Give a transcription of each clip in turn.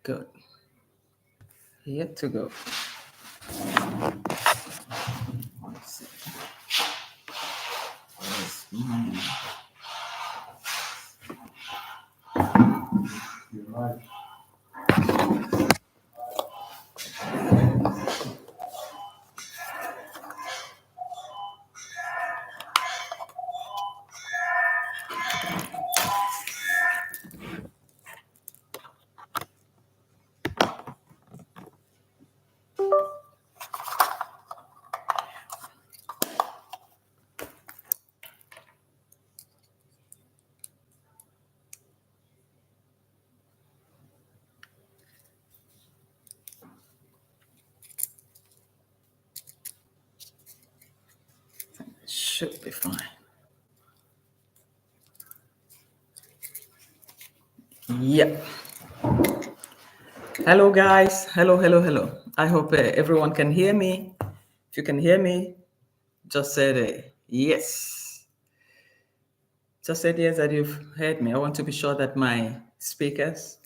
Good. Yet to go. Let's see. Where's mine? You're right. Should be fine. Yep. Hello, guys. Hello. I hope everyone can hear me. If you can hear me, just said yes. Just said yes that you've heard me. I want to be sure that my speakers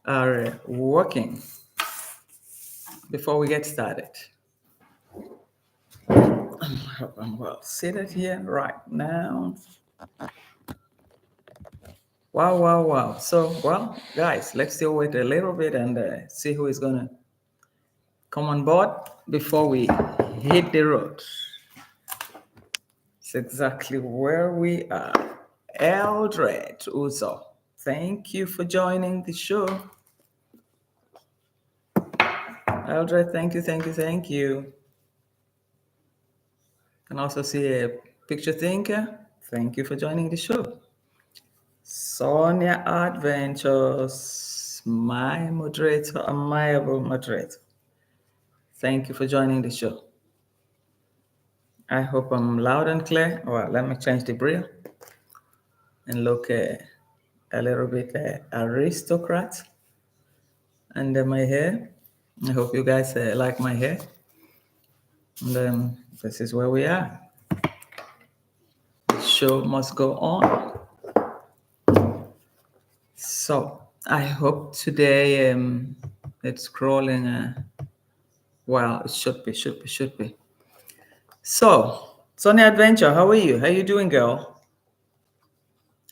are working before we get started. I hope I'm well seated here right now. Wow. So, well, guys, let's still wait a little bit and see who is going to come on board before we hit the road. It's exactly where we are. Eldred Uzo, thank you for joining the show. Eldred, thank you. Can also see a picture thinker. Thank you for joining the show. Sonia Adventures, my moderator, amiable moderator. Thank you for joining the show. I hope I'm loud and clear. Well, let me change the braille and look a little bit aristocrat under my hair. I hope you guys like my hair. And this is where we are. The show must go on. So I hope today it's scrolling. Well, it should be. So, Sonia Adventure, how are you? How you doing, girl?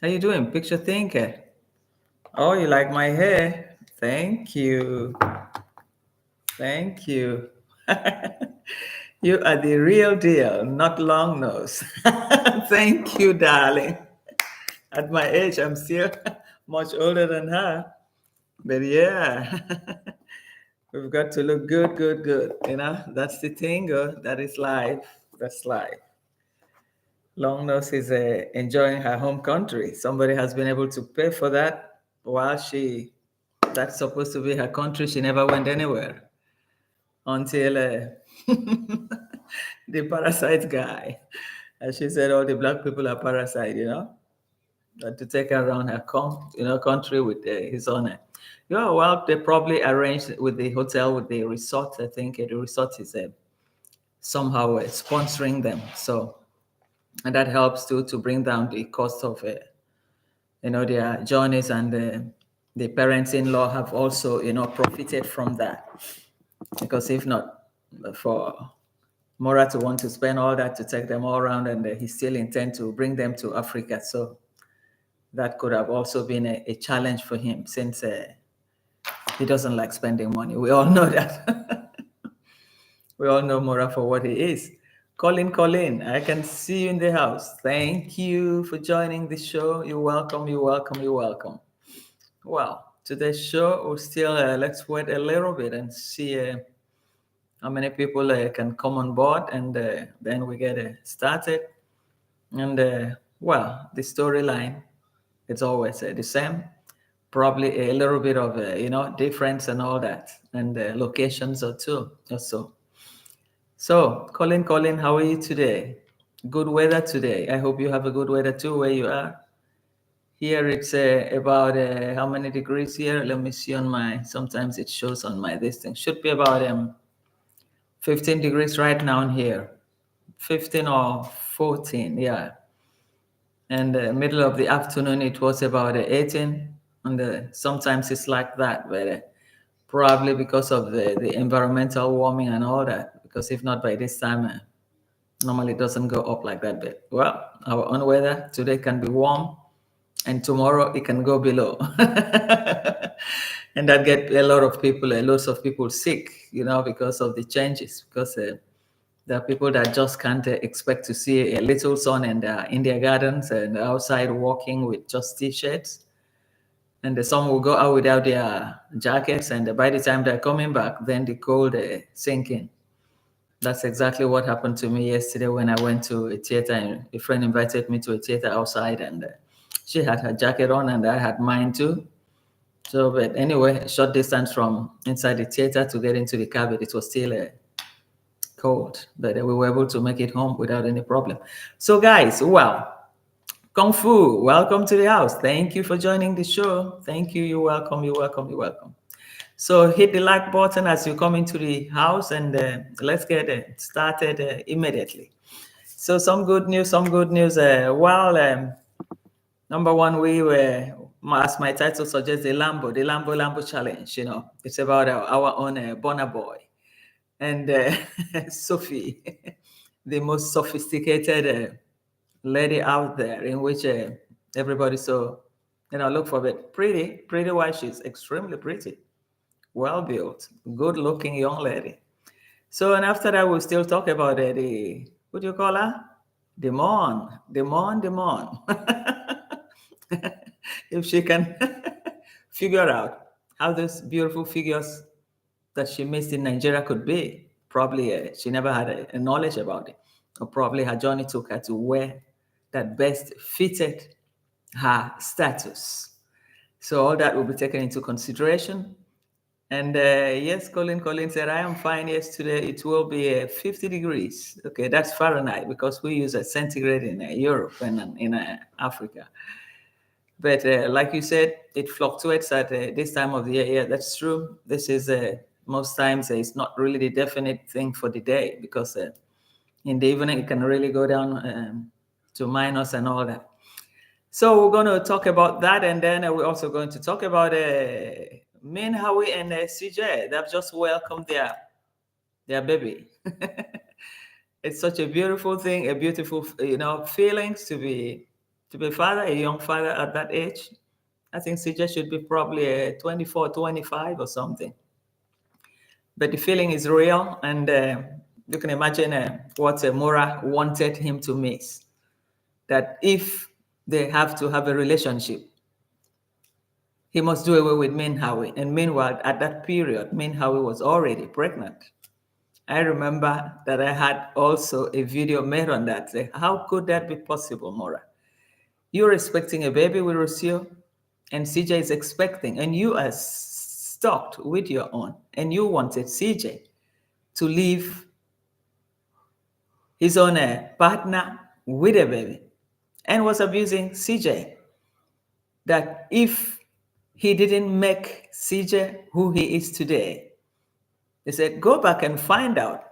How you doing? Picture thinker. Oh, you like my hair? Thank you. You are the real deal, not long nose. Thank you, darling. At my age, I'm still much older than her. But yeah, we've got to look good. You know, that's the thing. That is life. That's life. Long nose is enjoying her home country. Somebody has been able to pay for that while that's supposed to be her country. She never went anywhere until the parasite guy. And she said all the black people are parasite, you know, to take her around her country with his honor. Yeah, well, they probably arranged with the hotel, with the resort. I think the resort is somehow sponsoring them. So, and that helps to bring down the cost of, their journeys, and the parents-in-law have also, profited from that. Because if not, for Mora to want to spend all that to take them all around, and he still intend to bring them to Africa. So that could have also been a challenge for him, since he doesn't like spending money. We all know that. We all know Mora for what he is. Colin, I can see you in the house. Thank you for joining the show. You're welcome. Well, today's show, we'll still, let's wait a little bit and see how many people can come on board, and then we get started. And well, the storyline, it's always the same. Probably a little bit of difference and all that, and locations or two or so. So, Colin, how are you today? Good weather today. I hope you have a good weather too where you are. Here it's about how many degrees here? Let me see on my. Sometimes it shows on my this thing. Should be about 15 degrees right now in here. 15 or 14, yeah. And middle of the afternoon, it was about 18. And sometimes it's like that, but probably because of the environmental warming and all that. Because if not, by this time, normally it doesn't go up like that. But well, our own weather today can be warm, and tomorrow it can go below. And that get lots of people sick, because of the changes. Because there are people that just can't expect to see a little sun in their gardens and outside walking with just t-shirts. And the sun will go out without their jackets. And by the time they're coming back, then the cold sink in. That's exactly what happened to me yesterday when I went to a theater. And a friend invited me to a theater outside, and she had her jacket on, and I had mine too. So, but anyway, short distance from inside the theater to get into the cabin, it was still cold, but we were able to make it home without any problem. So, guys, well, Kung Fu, welcome to the house. Thank you for joining the show. Thank you. You're welcome. You're welcome. You're welcome. So hit the like button as you come into the house, and let's get started immediately. So some good news. Number one, we were, as my title suggests, the Lambo challenge. It's about our own Burna boy and Sophie, the most sophisticated lady out there, in which everybody saw, look for it. Pretty why she's extremely pretty, well built, good looking young lady. So, and after that, we'll still talk about what do you call her? Deemon. If she can figure out how those beautiful figures that she missed in Nigeria could be. Probably she never had a knowledge about it. Or probably her journey took her to where that best fitted her status. So all that will be taken into consideration. And yes, Colin said, I am fine. Yes, today it will be 50 degrees. Okay, that's Fahrenheit because we use a centigrade in Europe and in Africa. But like you said, it fluctuates at this time of the year. Yeah, that's true. This is most times it's not really the definite thing for the day, because in the evening it can really go down to minus and all that. So we're going to talk about that, and then we're also going to talk about Min, Hawi, and CJ. They've just welcomed their baby. It's such a beautiful thing, a beautiful feelings to be father, a young father at that age. I think CJ should be probably 24, 25 or something. But the feeling is real, and you can imagine what Mora wanted him to miss. That if they have to have a relationship, he must do away with Min Hawi. And meanwhile, at that period, Min Hawi was already pregnant. I remember that I had also a video made on that. Say, how could that be possible, Mora? You're expecting a baby with Rocio, and CJ is expecting, and you are stuck with your own, and you wanted CJ to leave his own partner with a baby, and was abusing CJ. That if he didn't make CJ who he is today, they said, go back and find out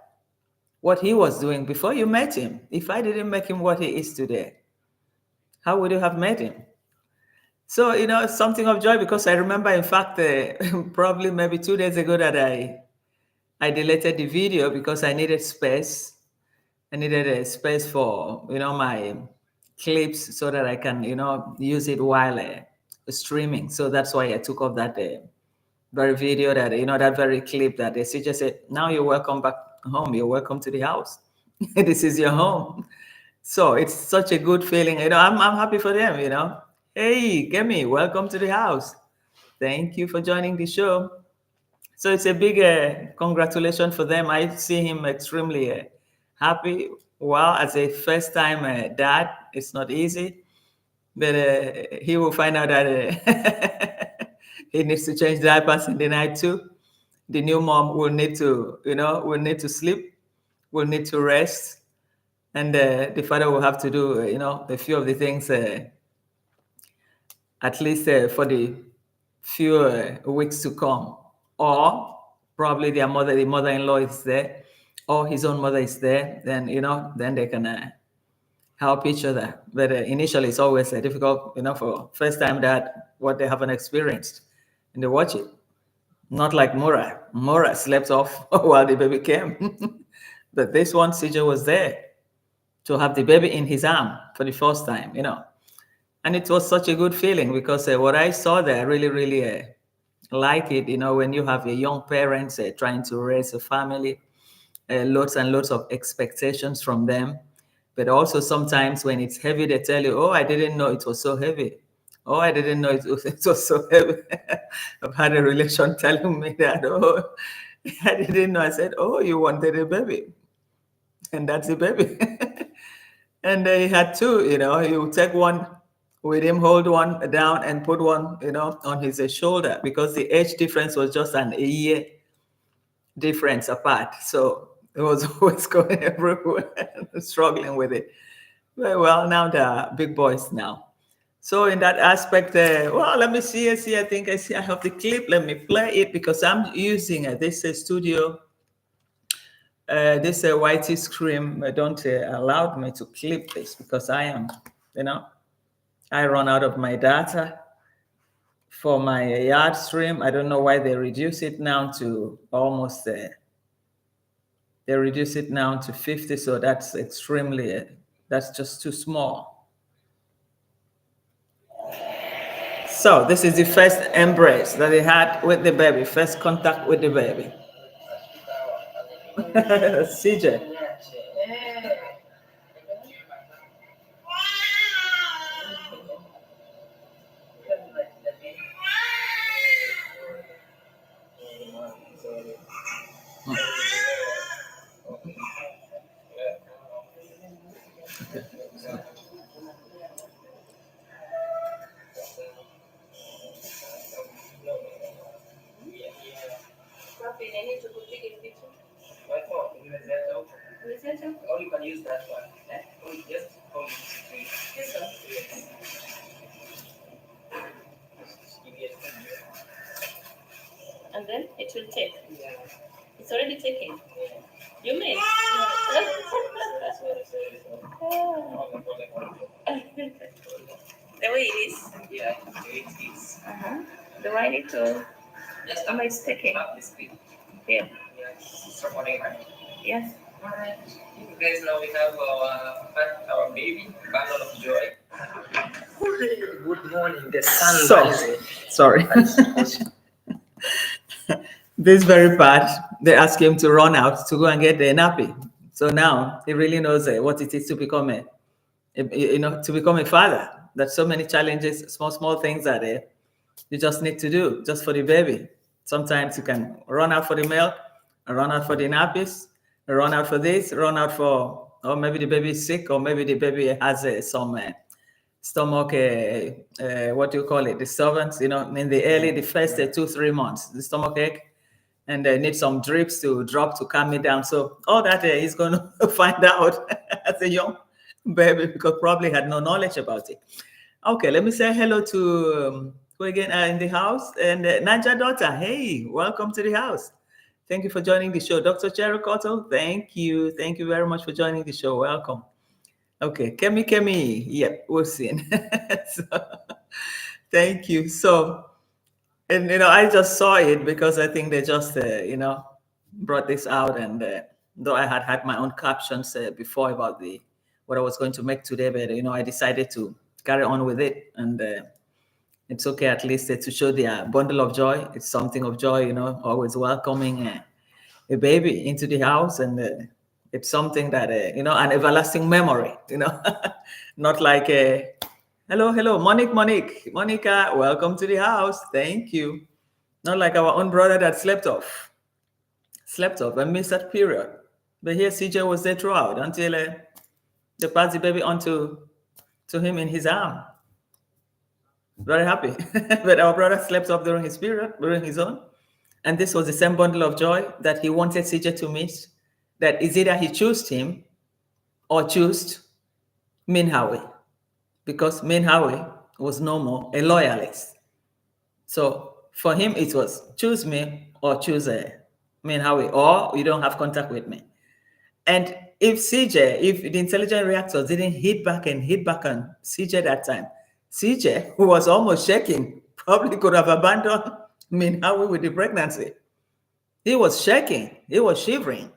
what he was doing before you met him. If I didn't make him what he is today, how would you have met him? So, it's something of joy, because I remember, in fact, probably maybe 2 days ago that I deleted the video because I needed space. I needed a space for, my clips so that I can, use it while streaming. So that's why I took off that very video, that, that very clip that the CJ said, now you're welcome back home. You're welcome to the house. This is your home. So it's such a good feeling. I'm happy for them, Hey, Kemi, welcome to the house. Thank you for joining the show. So it's a big congratulations for them. I see him extremely happy. Well, as a first-time dad, it's not easy, but he will find out that he needs to change diapers in the night too. The new mom will need to, sleep, will need to rest, and the father will have to do, a few of the things, at least for the few weeks to come. Or probably the mother-in-law is there, or his own mother is there. Then then they can help each other. But initially, it's always difficult, for first time that what they haven't experienced, and they watch it. Not like Mura. Mura slept off while the baby came. But this one, CJ was there to have the baby in his arm for the first time. And it was such a good feeling because what I saw there, I really, really like it, when you have a young parents trying to raise a family, lots and lots of expectations from them. But also sometimes when it's heavy, they tell you, oh, I didn't know it was so heavy. Oh, I didn't know it was so heavy. I've had a relation telling me that, oh, I didn't know. I said, oh, you wanted a baby. And that's the baby. And he had two, he would take one with him, hold one down and put one, on his shoulder because the age difference was just a year difference apart. So it was always going everywhere, struggling with it. Very well, now they're big boys now. So in that aspect, well, let me see. I think I see. I have the clip. Let me play it because I'm using this studio. This YT Scream don't allow me to clip this because I am, I run out of my data for my yard stream. I don't know why they reduce it now to almost. They reduce it now to 50, so that's extremely. That's just too small. So this is the first embrace that he had with the baby, first contact with the baby. CJ. Or you can use that one. Just hold it. And then it will take. Yeah. It's already taken. Yeah. You mean? Yeah. The way it is. Yeah, the way it is. The way I need to. Just it's taking. Here. Yes. From whatever. Yes. Alright. You guys, now we have our baby, bundle of joy. Good morning, the sun. So, sorry. This very part, they ask him to run out to go and get the nappy. So now he really knows what it is to become to become a father. There's so many challenges, small things that you just need to do just for the baby. Sometimes you can run out for the milk, run out for the nappies, run out for this, run out for, or maybe the baby is sick, or maybe the baby has some stomach, what do you call it, disturbance, in the first 2-3 months, the stomach ache, and they need some drips to drop to calm me down. So all that he's going to find out as a young baby because probably had no knowledge about it. Okay, let me say hello to who again in the house, and Naja daughter. Hey, welcome to the house. Thank you for joining the show. Dr. Cherokotto, thank you. Thank you very much for joining the show. Welcome. Okay, Kemi. Yep, we've seen. So, thank you. So, and I just saw it because I think they just brought this out, and though I had my own captions before about what I was going to make today, but I decided to carry on with it, and it's okay at least to show the bundle of joy. It's something of joy, always welcoming a baby into the house, and it's something that an everlasting memory, not like hello, Monica, welcome to the house, thank you. Not like our own brother that slept off and missed that period. But here CJ was there throughout until they passed the baby onto him in his arm. Very happy. But our brother slept off during his period, during his own. And this was the same bundle of joy that he wanted CJ to miss. That is either he chose him or chose Min Hawi. Because Min Hawi was no more a loyalist. So for him, it was choose me or choose Min Hawi, or you don't have contact with me. And if CJ, if the intelligent reactors didn't hit back and hit back on CJ that time, CJ, who was almost shaking, probably could have abandoned Minhawi with the pregnancy. He was shaking, he was shivering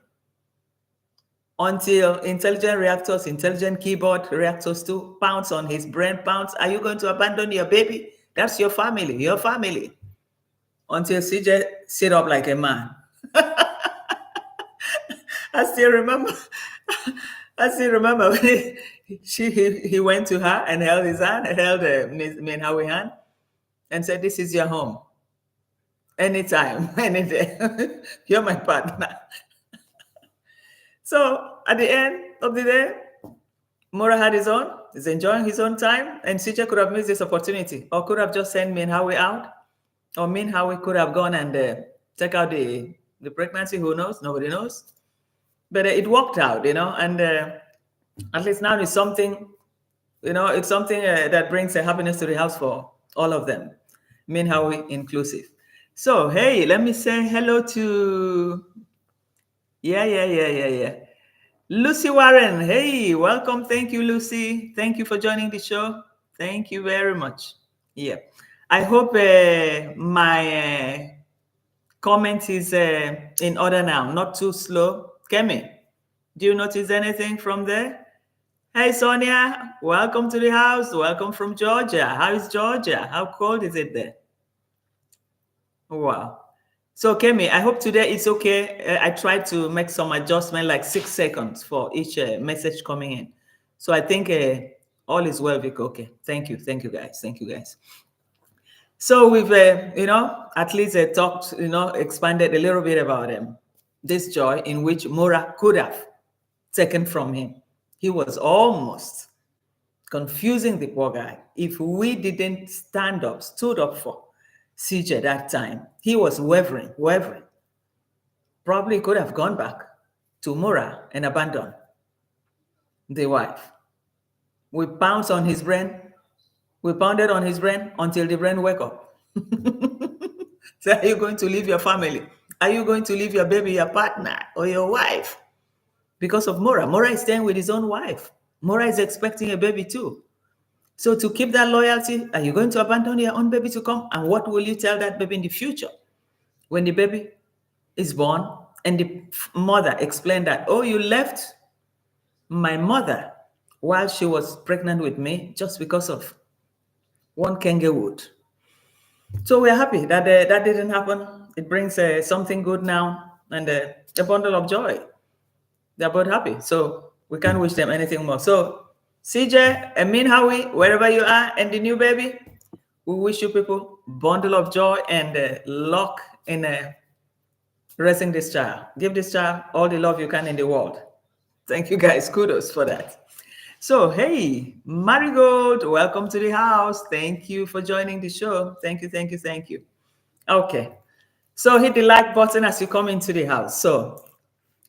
until intelligent reactors, intelligent keyboard reactors too, pounce on his brain, pounce. Are you going to abandon your baby? That's your family, your family. Until CJ sit up like a man. I still remember. I still remember when he went to her and held his hand, held Miss Howie hand, and said, "This is your home. Anytime, any day. You're my partner." So at the end of the day, Mora had his own. He's enjoying his own time, and CJ could have missed this opportunity, or could have just sent Min Howie out, or Min Howie could have gone and check out the pregnancy. Who knows? Nobody knows. But it worked out, and at least now it's something, it's something that brings a happiness to the house for all of them, Min Howie inclusive. So, hey, let me say hello to, yeah. Lucy Warren, hey, welcome. Thank you, Lucy. Thank you for joining the show. Thank you very much. Yeah. I hope my comment is in order now, not too slow. Kemi, do you notice anything from there? Hey, Sonia, welcome to the house. Welcome from Georgia. How is Georgia? How cold is it there? Wow. So, Kemi, I hope today it's okay. I tried to make some adjustment, like 6 seconds for each message coming in. So I think all is well, Vic. Okay. Thank you. Thank you, guys. Thank you, guys. So we've, at least talked, expanded a little bit about this joy in which Mora could have taken from him. He was almost confusing the poor guy. If we didn't stood up for CJ that time, he was wavering. Probably could have gone back to Mora and abandoned the wife. We pounced on his brain. We pounded on his brain until the brain woke up. So are you going to leave your family? Are you going to leave your baby, your partner, or your wife? Because of Mora. Mora is staying with his own wife. Mora is expecting a baby too. So to keep that loyalty, are you going to abandon your own baby to come? And what will you tell that baby in the future? When the baby is born and the mother explained that, oh, you left my mother while she was pregnant with me just because of one kangaroo wood. So we're happy that that didn't happen. It brings something good now and a bundle of joy. They're both happy. So we can't wish them anything more. So CJ, Amin, Hawi, wherever you are, and the new baby, we wish you people bundle of joy and luck in raising this child. Give this child all the love you can in the world. Thank you, guys. Kudos for that. So, hey, Marigold, welcome to the house. Thank you for joining the show. Thank you. Okay. So hit the like button as you come into the house. So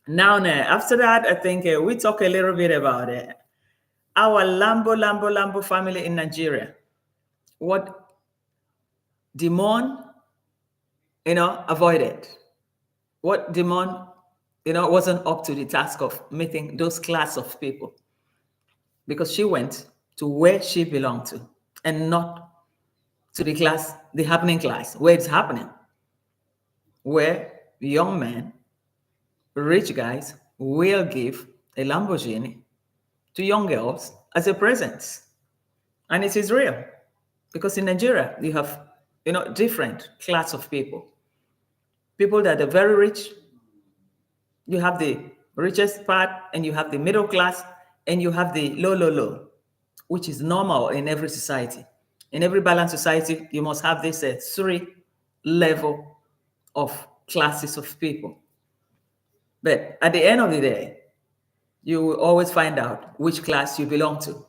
now, after that, I think we talk a little bit about our Lambo family in Nigeria. What Deemon, avoided. What Deemon, wasn't up to the task of meeting those class of people. Because she went to where she belonged to and not to the class, the happening class, where it's happening. Where young men, rich guys will give a Lamborghini to young girls as a present. And it is real. Because in Nigeria, you have, different class of people. People that are very rich. You have the richest part, and you have the middle class, and you have the low, which is normal in every society. In every balanced society, you must have this 3 level of classes of people. But at the end of the day, you will always find out which class you belong to.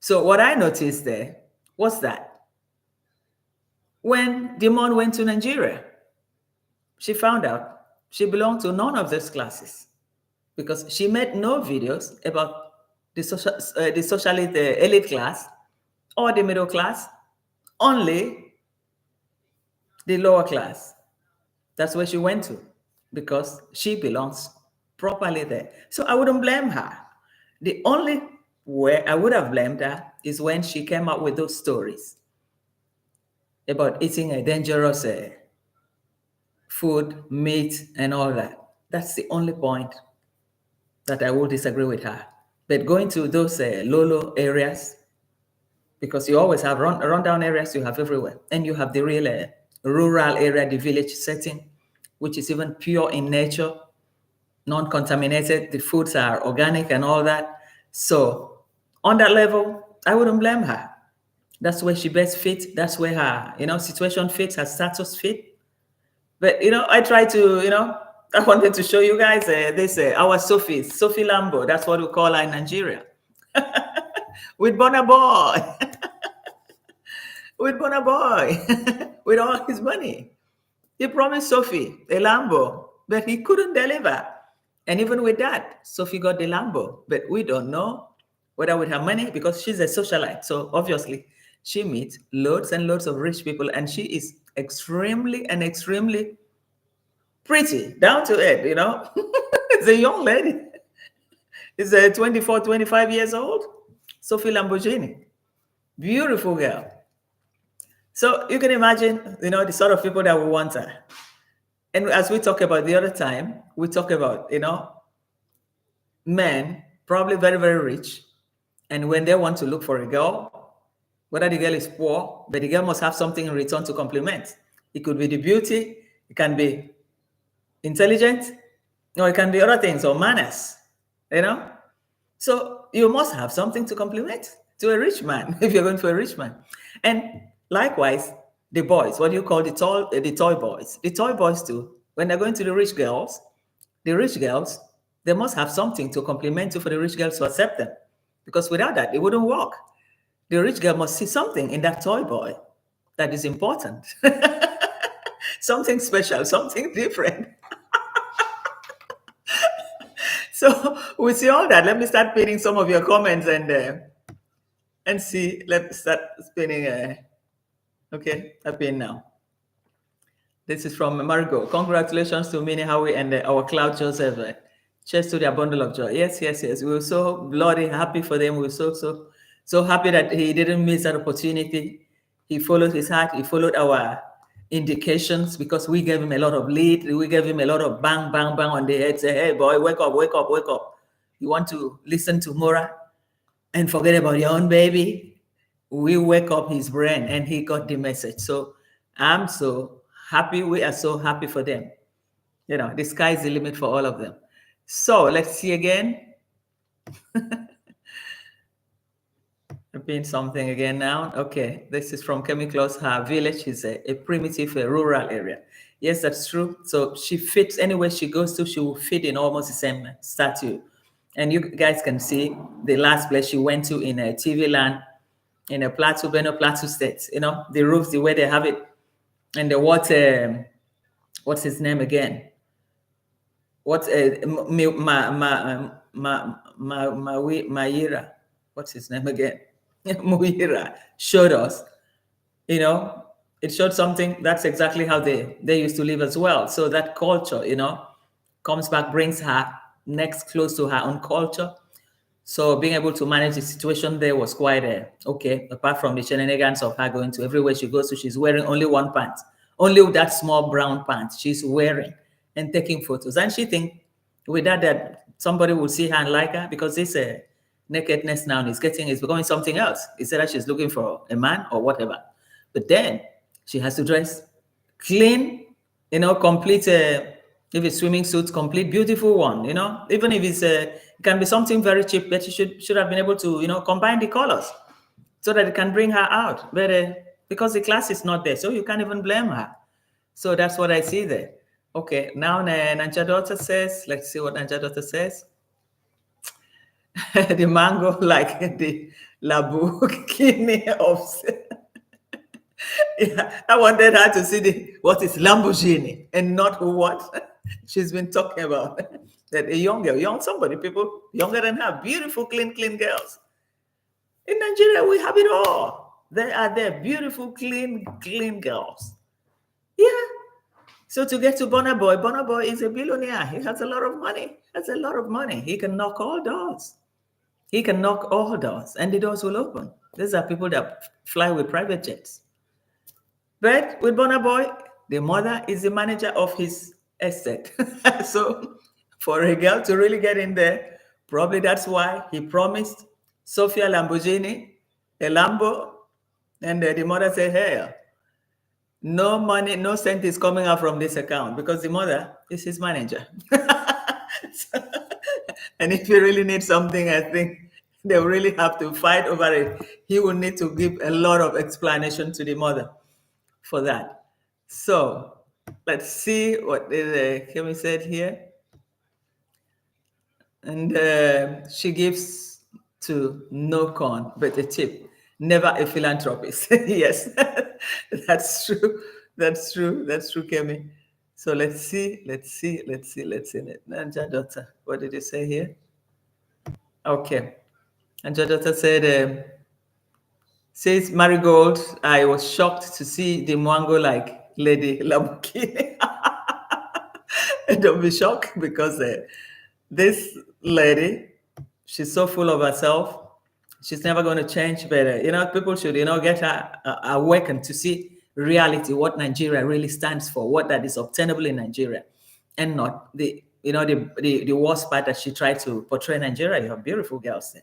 So what I noticed there was that when Deemon went to Nigeria, she found out she belonged to none of those classes because she made no videos about the socially elite class or the middle class, only the lower class. That's where she went to because she belongs properly there. So I wouldn't blame her. The only where I would have blamed her is when she came up with those stories about eating a dangerous food, meat, and all that. That's the only point that I will disagree with her. But going to those low areas, because you always have rundown areas, you have everywhere, and you have the real rural area, the village setting, which is even pure in nature, non-contaminated. The foods are organic and all that. So on that level, I wouldn't blame her. That's where she best fits. That's where her, situation fits, her status fit. But I try to, I wanted to show you guys this our Sophie Lambo. That's what we call her in Nigeria. With Burna Boy, with Burna Boy, with all his money. He promised Sophie a Lambo, but he couldn't deliver. And even with that, Sophie got the Lambo. But we don't know whether with her money, because she's a socialite. So obviously, she meets loads and loads of rich people, and she is extremely pretty, down to earth. It's a young lady. It's a 24, 25 years old. Sophie Lamborghini. Beautiful girl. So you can imagine, the sort of people that we want her. And as we talked about the other time, we talk about, men, probably very, very rich. And when they want to look for a girl, whether the girl is poor, but the girl must have something in return to compliment. It could be the beauty, it can be intelligent, or it can be other things, or manners, So you must have something to compliment to a rich man if you're going for a rich man. And likewise, the boys, what do you call the toy boys? The toy boys too, when they're going to the rich girls, they must have something to compliment to for the rich girls to accept them. Because without that, it wouldn't work. The rich girl must see something in that toy boy that is important. Something special, something different. So we see all that. Let me start pinning some of your comments and see. Let's start spinning. Okay, I pin now. This is from Margot. Congratulations to Minnie, Hawi, and our Claude Joseph. Cheers to their bundle of joy. Yes. We were so bloody happy for them. We were so happy that he didn't miss that opportunity. He followed his heart. He followed our indications, because we gave him a lot of lead. We gave him a lot of bang on the head. Say, hey boy, wake up. You want to listen to Mora and forget about your own baby? We wake up his brain, and he got the message. So I'm so happy. We are so happy for them. The sky is the limit for all of them. So let's see again. Repeat something again now. Okay, this is from Chemicals. Her village is a primitive rural area. Yes, that's true. So she fits anywhere she goes to, she will fit in almost the same statue. And you guys can see the last place she went to in a TV land in a Benue Plateau State. The roofs, the way they have it, and the water. What's his name again? What's Mayira? What's his name again? Muhira showed us, it showed something. That's exactly how they used to live as well. So that culture, comes back, brings her next close to her own culture. So being able to manage the situation there was quite okay. Apart from the shenanigans of her going to everywhere she goes to, she's wearing only one pant, only that small brown pant she's wearing, and taking photos. And she think with that somebody will see her and like her, because this nakedness now is becoming something else. It's that she's looking for a man or whatever. But then she has to dress clean, complete. If it's swimming suits, complete, beautiful one. Even if it can be something very cheap, but she should have been able to, combine the colors so that it can bring her out. But because the class is not there, so you can't even blame her. So that's what I see there. Okay, now Nanja daughter says, let's see what Nanja daughter says. The mango like the Lamborghini of. Yeah, I wanted her to see what is Lamborghini and not what she's been talking about. That a young girl, people younger than her, beautiful, clean girls. In Nigeria, we have it all. They are there, beautiful, clean girls. Yeah. So to get to Burna Boy is a billionaire. He has a lot of money. That's a lot of money. He can knock all doors. He can knock all doors, and the doors will open. These are people that fly with private jets. But with Burna Boy, the mother is the manager of his estate. So for a girl to really get in there, probably that's why he promised Sophie a Lamborghini, a Lambo, and the mother said, hey, no money, no cent is coming out from this account because the mother is his manager. So, and if you really need something, I think they really have to fight over it. He will need to give a lot of explanation to the mother for that. So let's see what Kemi said here. And she gives to no con, but a tip. Never a philanthropist. Yes, that's true. That's true. That's true, Kemi. So let's see. Nanja daughter, what did you say here? Okay. Nanja daughter said, says Marigold, I was shocked to see the Mwango like Lady Lamborghini. Don't be shocked because this lady, she's so full of herself. She's never going to change. But people should get her awakened to see reality, what Nigeria really stands for, what that is obtainable in Nigeria, and not the worst part that she tried to portray Nigeria. You have beautiful girls there.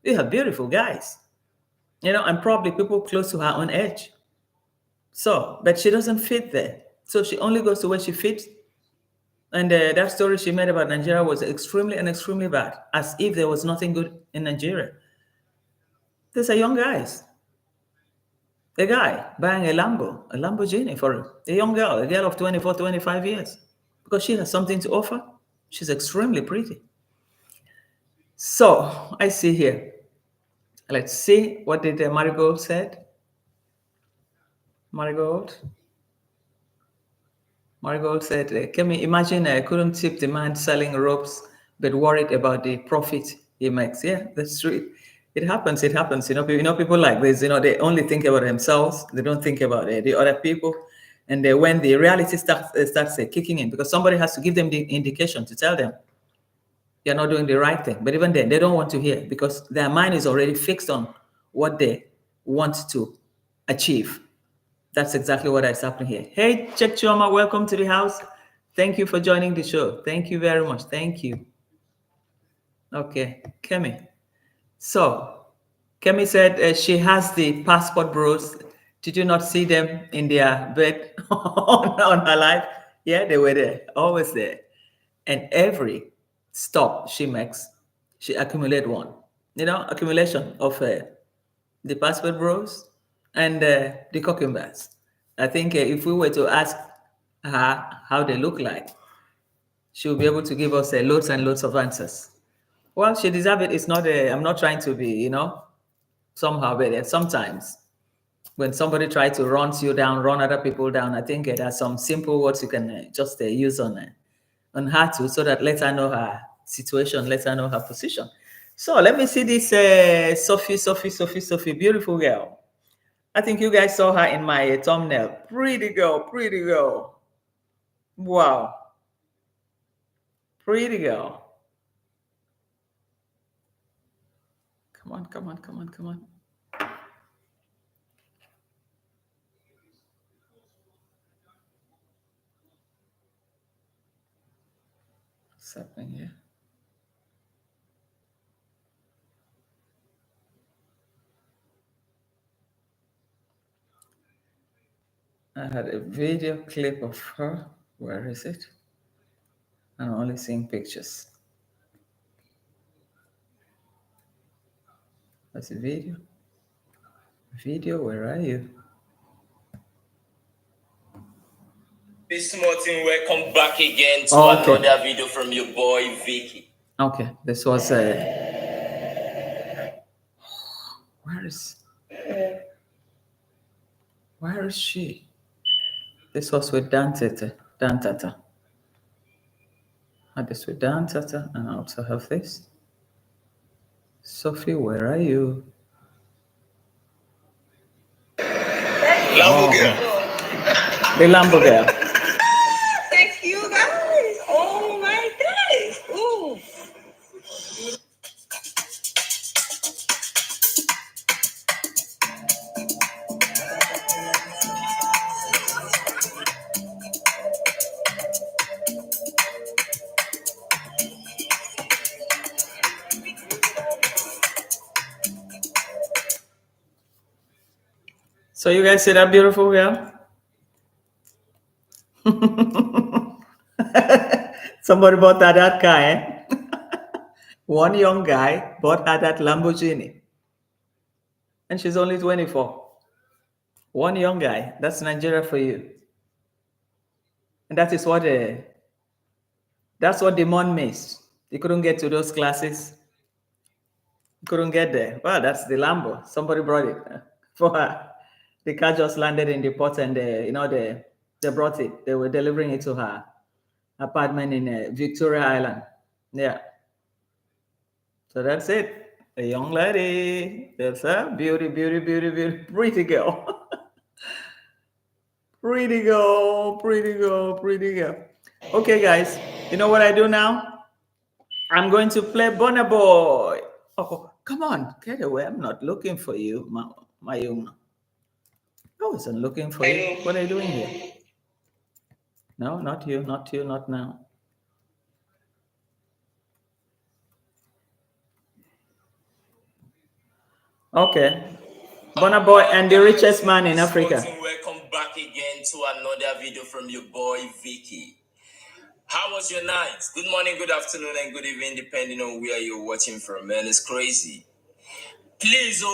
You have beautiful guys. And probably people close to her own age. So, but she doesn't fit there. So she only goes to where she fits. And that story she made about Nigeria was extremely bad, as if there was nothing good in Nigeria. These are young guys. A guy buying a Lamborghini for a young girl, a girl of 24, 25 years, because she has something to offer. She's extremely pretty. So I see here. Let's see, what did Marigold said? Marigold said, can we imagine I couldn't tip the man selling ropes, but worried about the profit he makes? Yeah, that's true. It happens. People like this, they only think about themselves. They don't think about the other people. And when the reality starts kicking in, because somebody has to give them the indication to tell them you're not doing the right thing. But even then, they don't want to hear because their mind is already fixed on what they want to achieve. That's exactly what is happening here. Hey, Chek Chioma, welcome to the house. Thank you for joining the show. Thank you very much. Thank you. Okay, Kemi. So, Kemi said she has the passport bros. Did you not see them in their bed on her life? Yeah, they were there, always there. And every stop she makes, she accumulates one. Accumulation of the passport bros and the cucumbers. I think if we were to ask her how they look like, she will be able to give us loads and loads of answers. Well, she deserves it. It's not I'm not trying to be, somehow, but sometimes when somebody tries to run other people down, I think there are some simple words you can just use on her too, so that let her know her situation, let her know her position. So let me see this Sophie, beautiful girl. I think you guys saw her in my thumbnail. Pretty girl. Wow. Pretty girl. Come on. What's happening here? I had a video clip of her. Where is it? I'm only seeing pictures. That's a video. Video, where are you? This Martin, welcome back again to another video from your boy Vicky. Okay, this was where is she? This was with Dan Tata. I had this with Dan Tata, and I also have this. Sophie, where are you? Lambo girl. The Lambo girl. Thank you guys. Oh my gosh. Ooh. So you guys see that beautiful girl? Somebody bought her that car, eh? One young guy bought her that Lamborghini. And she's only 24. One young guy. That's Nigeria for you. And that is that's what Deemon missed. He couldn't get to those classes. He couldn't get there. Well, that's the Lambo. Somebody brought it for her. The car just landed in the port, and they brought it. They were delivering it to her apartment in Victoria Island. Yeah. So that's it. A young lady. That's a beauty, beauty, beauty, beauty, pretty girl. Pretty girl, pretty girl, pretty girl. Okay, guys. You know what I do now? I'm going to play Burna Boy. Oh, come on, get away. I'm not looking for you, my young. I wasn't looking for you. What are you doing here? No, not you, not you, not now. Okay. Burna Boy and the richest man in Africa. Welcome back again to another video from your boy Vicky. How was your night? Good morning, good afternoon, and good evening, depending on where you're watching from, man. It's crazy. Please,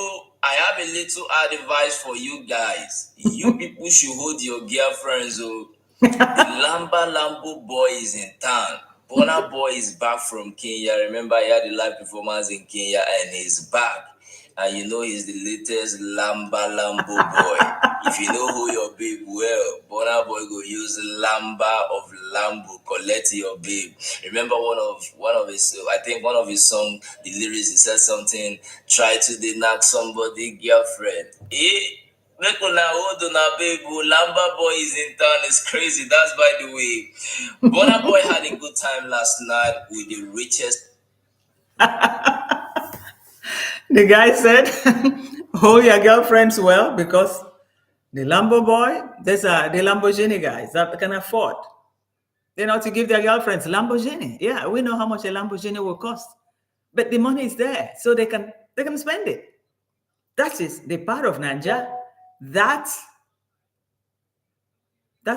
I have a little advice for you guys. You people should hold your girlfriends, The Lambo boy is in town. Burna Boy is back from Kenya. Remember, he had a live performance in Kenya, and he's back. And you know he's the latest Lambo boy. If you know who your babe well, Burna Boy go use Lamba of Lambo, collect your babe. Remember one of his, I think one of his song, the lyrics, he said something, try to knock somebody girlfriend. Make una hold on, babe. Lamba Boy is in town. It's crazy. That's by the way. Burna Boy had a good time last night with the richest. The guy said, hold your girlfriends well, because the Lambo boy, there's the Lamborghini guys that can afford, to give their girlfriends Lamborghini. Yeah, we know how much a Lamborghini will cost, but the money is there, so they can spend it. That is the part of Nigeria. That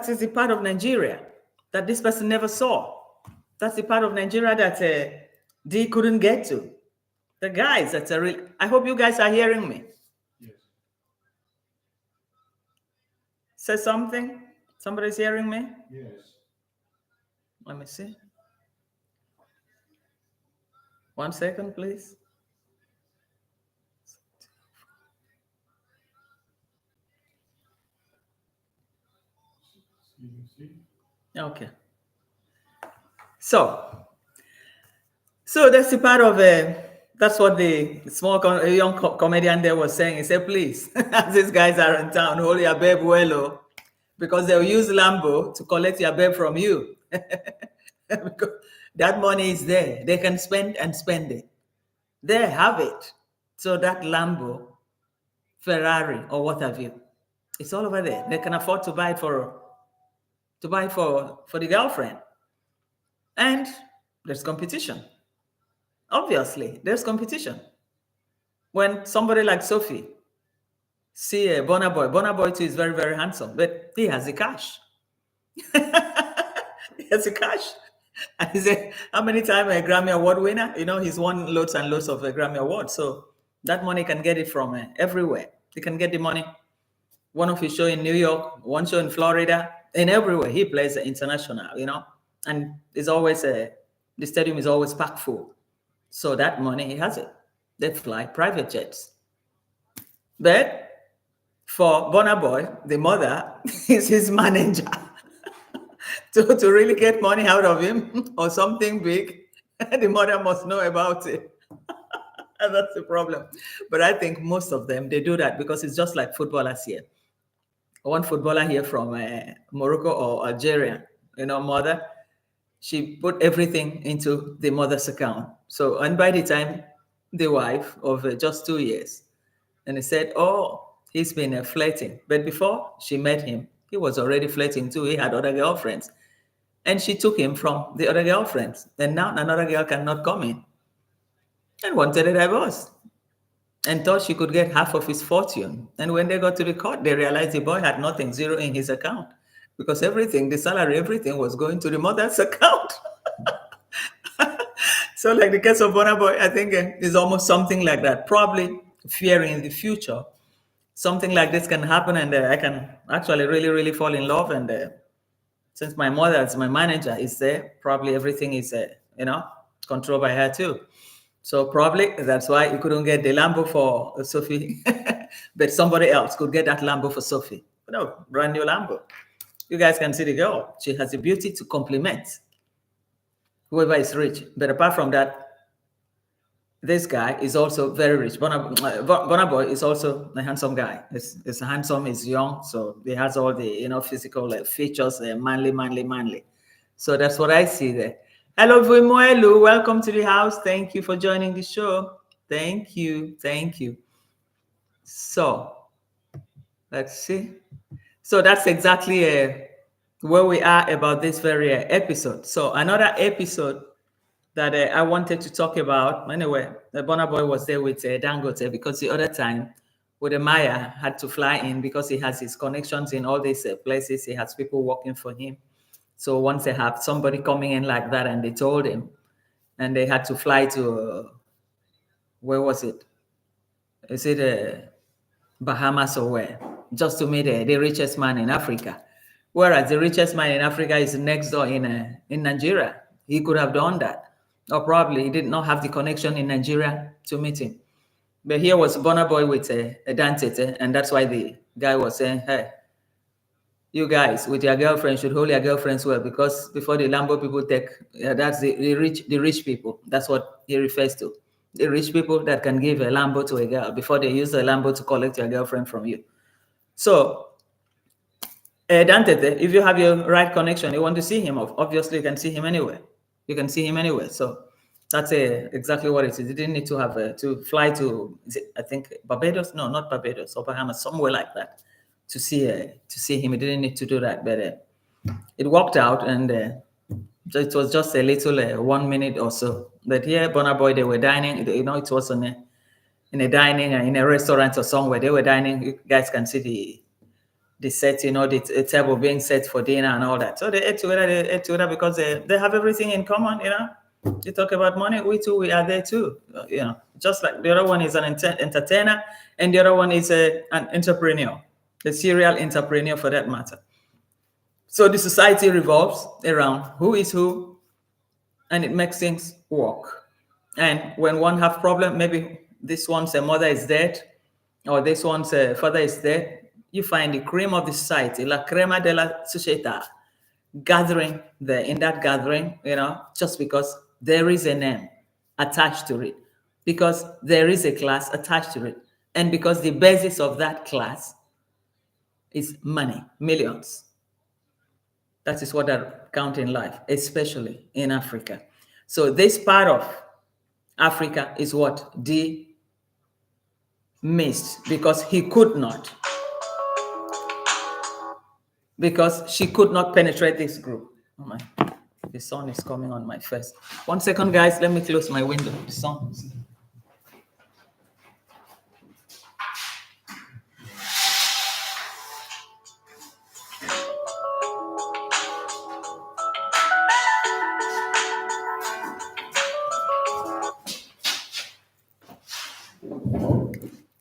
is the part of Nigeria that this person never saw. That's the part of Nigeria that D couldn't get to. The guys, that's a real. I hope you guys are hearing me. Yes. Say something. Somebody's hearing me? Yes. Let me see. 1 second, please. Okay. So that's the part of that's what the small young comedian there was saying. He said, please, as these guys are in town, hold your babe well, because they'll use Lambo to collect your babe from you. Because that money is there. They can spend it. They have it. So that Lambo, Ferrari, or what have you, it's all over there. They can afford to buy it for the girlfriend. And there's competition. Obviously, there's competition. When somebody like Sophie see a Burna Boy too is very, very handsome, but he has the cash. He has the cash. And he said, how many times a Grammy Award winner? He's won loads and loads of Grammy Awards. So that money can get it from everywhere. He can get the money. One of his show in New York, one show in Florida, and everywhere. He plays international, and it's always the stadium is always packed full. So that money, he has it. They fly private jets. But for Burna Boy, the mother is his manager. to really get money out of him or something big, the mother must know about it. And that's the problem. But I think most of them, they do that because it's just like footballers here. One footballer here from Morocco or Algeria, mother, she put everything into the mother's account. So, and by the time the wife of just 2 years, and he said, oh, he's been flirting. But before she met him, he was already flirting too. He had other girlfriends. And she took him from the other girlfriends. And now another girl cannot come in and wanted a divorce. and thought she could get half of his fortune. And when they got to the court, they realized the boy had nothing, zero in his account, because everything, the salary, everything was going to the mother's account. So, like the case of Burna Boy, I think is almost something like that. Probably fearing in the future something like this can happen, and I can actually really, really fall in love. And since my mother, as my manager, is there, probably everything is, controlled by her too. So probably that's why you couldn't get the Lambo for Sophie, but somebody else could get that Lambo for Sophie. No, brand new Lambo. You guys can see the girl. She has the beauty to complement whoever is rich. But apart from that, this guy is also very rich. Burna Boy is also a handsome guy. He's handsome, he's young, so he has all the physical features, manly. So that's what I see there. Hello, Vimoelu. Welcome to the house. Thank you for joining the show. Thank you. So let's see. So that's exactly where we are about this very episode. So another episode that I wanted to talk about. Anyway, the Burna Boy was there with Dangote, because the other time with the Maya had to fly in because he has his connections in all these places. He has people working for him. So once they have somebody coming in like that, and they told him, and they had to fly to, where was it? Is it Bahamas or where? Just to meet the richest man in Africa. Whereas the richest man in Africa is next door in Nigeria. He could have done that. Or probably he did not have the connection in Nigeria to meet him. But here was Burna Boy with a Dantete, and that's why the guy was saying, hey, you guys with your girlfriend should hold your girlfriends well, because before the Lambo people take, that's the rich people. That's what he refers to. The rich people that can give a Lambo to a girl before they use a Lambo to collect your girlfriend from you. So, Dantete, if you have your right connection, you want to see him, obviously you can see him anywhere. You can see him anywhere. So that's exactly what it is. You didn't need to have to fly to, I think, Barbados? No, not Barbados, or Bahamas, somewhere like that, to see him. You didn't need to do that, but it worked out, and it was just a little 1 minute or so. But here, Burna Boy, they were dining. It was in a dining, in a restaurant or somewhere. They were dining. You guys can see the set, the table being set for dinner and all that. So they ate together because they have everything in common, You talk about money, we are there too, just like the other one is an entertainer, and the other one is an entrepreneur, a serial entrepreneur for that matter. So the society revolves around who is who, and it makes things work. And when one have problem, maybe this one's mother is dead, or this one's father is dead, you find the cream of the society, la crema de la società, gathering there in that gathering, just because there is a name attached to it, because there is a class attached to it, and because the basis of that class is money, millions. That is what that count in life, especially in Africa. So this part of Africa is what D missed, because he could not, because she could not penetrate this group. Oh my, the sun is coming on my face. 1 second, guys, let me close my window. The sun.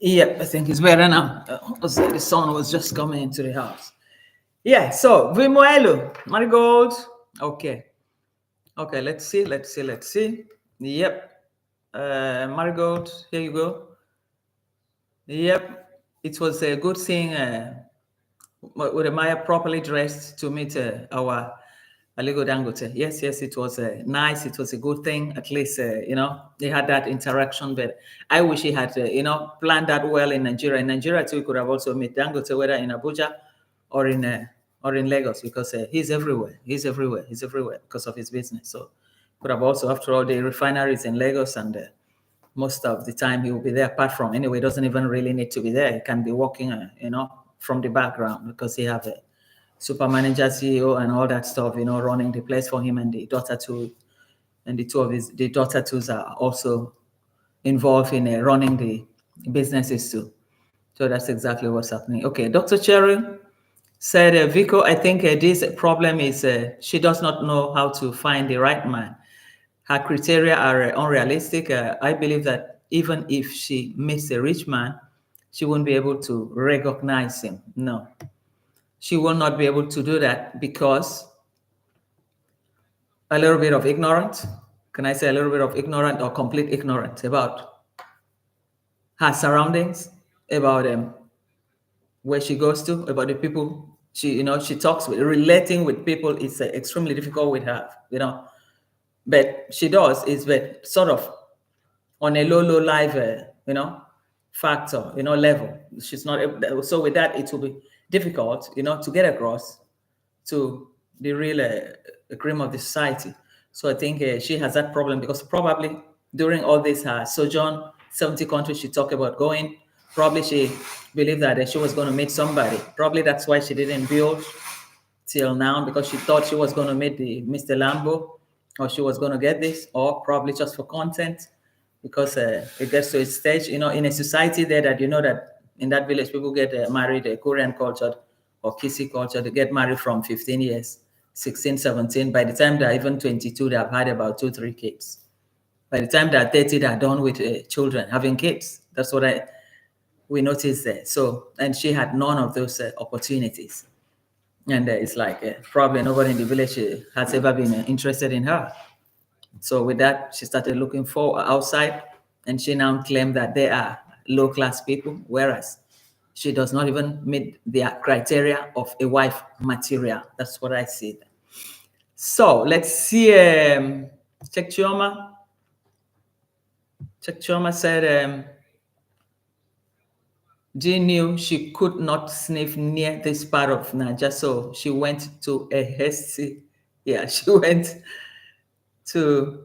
Yep, I think it's better now. The sun was just coming into the house. Yeah, so Vimoelu, Marigold. Okay, let's see. Yep, Marigold, here you go. Yep, it was a good thing with Maya properly dressed to meet our Aligo Dangote. Yes, it was nice. It was a good thing. At least, they had that interaction. But I wish he had, planned that well in Nigeria. In Nigeria, too, we could have also met Dangote, whether in Abuja or in Lagos, because he's everywhere. He's everywhere because of his business. So could have also, after all, the refineries in Lagos, and most of the time he will be there. Apart from, anyway, he doesn't even really need to be there. He can be working, from the background, because he have a super manager, CEO, and all that stuff, running the place for him, and the daughter too, and the daughter twos are also involved in running businesses too. So that's exactly what's happening. Okay, Dr. Cherry said, Vico, I think this problem is she does not know how to find the right man. Her criteria are unrealistic. I believe that even if she meets a rich man, she won't be able to recognize him. No, she will not be able to do that because a little bit of ignorance. Can I say a little bit of ignorant or complete ignorance about her surroundings, about where she goes to, about the people she talks with. Relating with people is extremely difficult with her, but she does is but sort of on a low life factor, level. She's not so with that it will be difficult, to get across to the real cream of the society. So I think she has that problem because probably during all this sojourn, 70 countries she talked about going, probably she believed that she was going to meet somebody. Probably that's why she didn't build till now, because she thought she was going to meet the Mr. Lambo, or she was going to get this, or probably just for content, because it gets to a stage, in a society there that that in that village people get married, Korean culture or Kissy culture, they get married from 15 years, 16, 17. By the time they're even 22, they have had about 2, 3 kids. By the time they're 30, they're done with children, having kids. That's what we noticed there. So, and she had none of those opportunities. And it's like probably nobody in the village has ever been interested in her. So with that, she started looking for outside, and she now claimed that they are low-class people, whereas she does not even meet the criteria of a wife material. That's what I see. So let's see. Chek Chioma. Chek Chioma said, Jean knew she could not sniff near this part of Naija, so she went to a hasty, she went to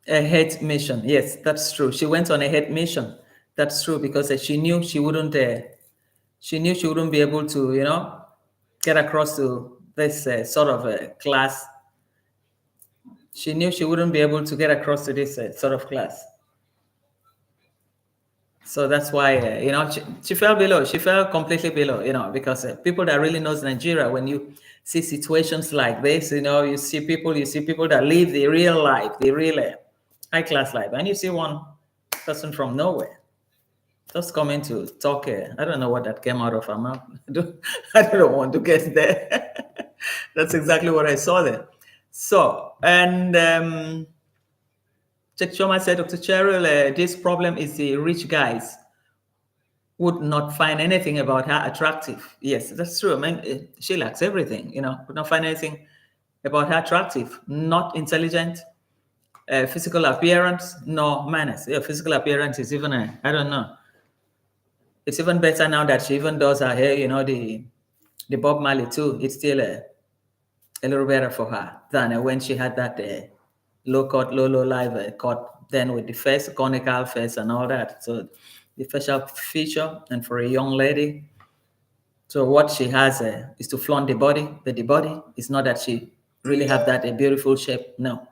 a hate mission. Yes, that's true. She went on a hate mission. That's true, because she knew she wouldn't be able to, get across to this sort of class. She knew she wouldn't be able to get across to this sort of class. So that's why, she fell below. She fell completely below, because people that really knows Nigeria, when you see situations like this, you see people that live the real life, the real high class life, and you see one person from nowhere just coming to talk. I don't know what that came out of her mouth. I don't want to get there. That's exactly what I saw there. So, and Chek Choma said, Dr. Cheryl, this problem is the rich guys would not find anything about her attractive. Yes, that's true. I mean, she lacks everything, would not find anything about her attractive. Not intelligent, physical appearance, no manners. Yeah, physical appearance is even, I don't know. It's even better now that she even does her hair, the Bob Marley too. It's still a little better for her than when she had that low live cut, then with the face, conical face and all that. So the facial feature, and for a young lady, so what she has is to flaunt the body, but the body is not that she really have that a beautiful shape. No,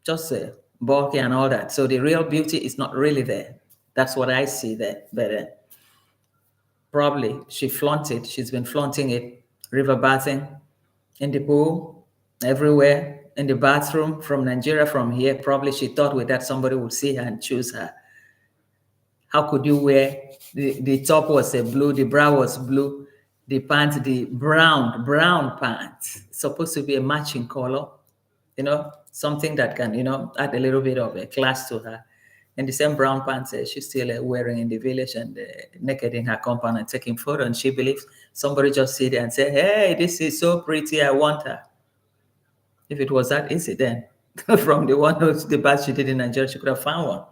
just bulky and all that. So the real beauty is not really there. That's what I see there. But probably she flaunted. She's been flaunting it, river bathing, in the pool, everywhere, in the bathroom, from Nigeria, from here. Probably she thought with that somebody would see her and choose her. How could you wear the top was blue, the bra was blue, the pants, the brown pants, supposed to be a matching color, something that can, add a little bit of a class to her. And the same brown pants she's still wearing in the village, and naked in her compound and taking photo. And she believes somebody just sit there and say, hey, this is so pretty, I want her. If it was that easy, then from the bath she did in Nigeria, she could have found one.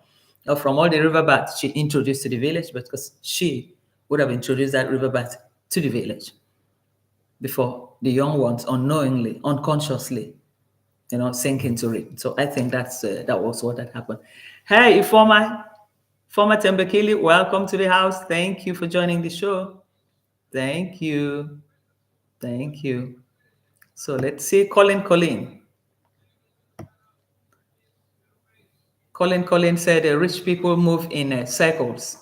Or from all the river baths she introduced to the village, because she would have introduced that river bath to the village before the young ones unknowingly, unconsciously, sink into it. So I think that was what had happened. Hey, former Tembekili, welcome to the house. Thank you for joining the show. Thank you. So let's see, Colleen. Colin said rich people move in circles.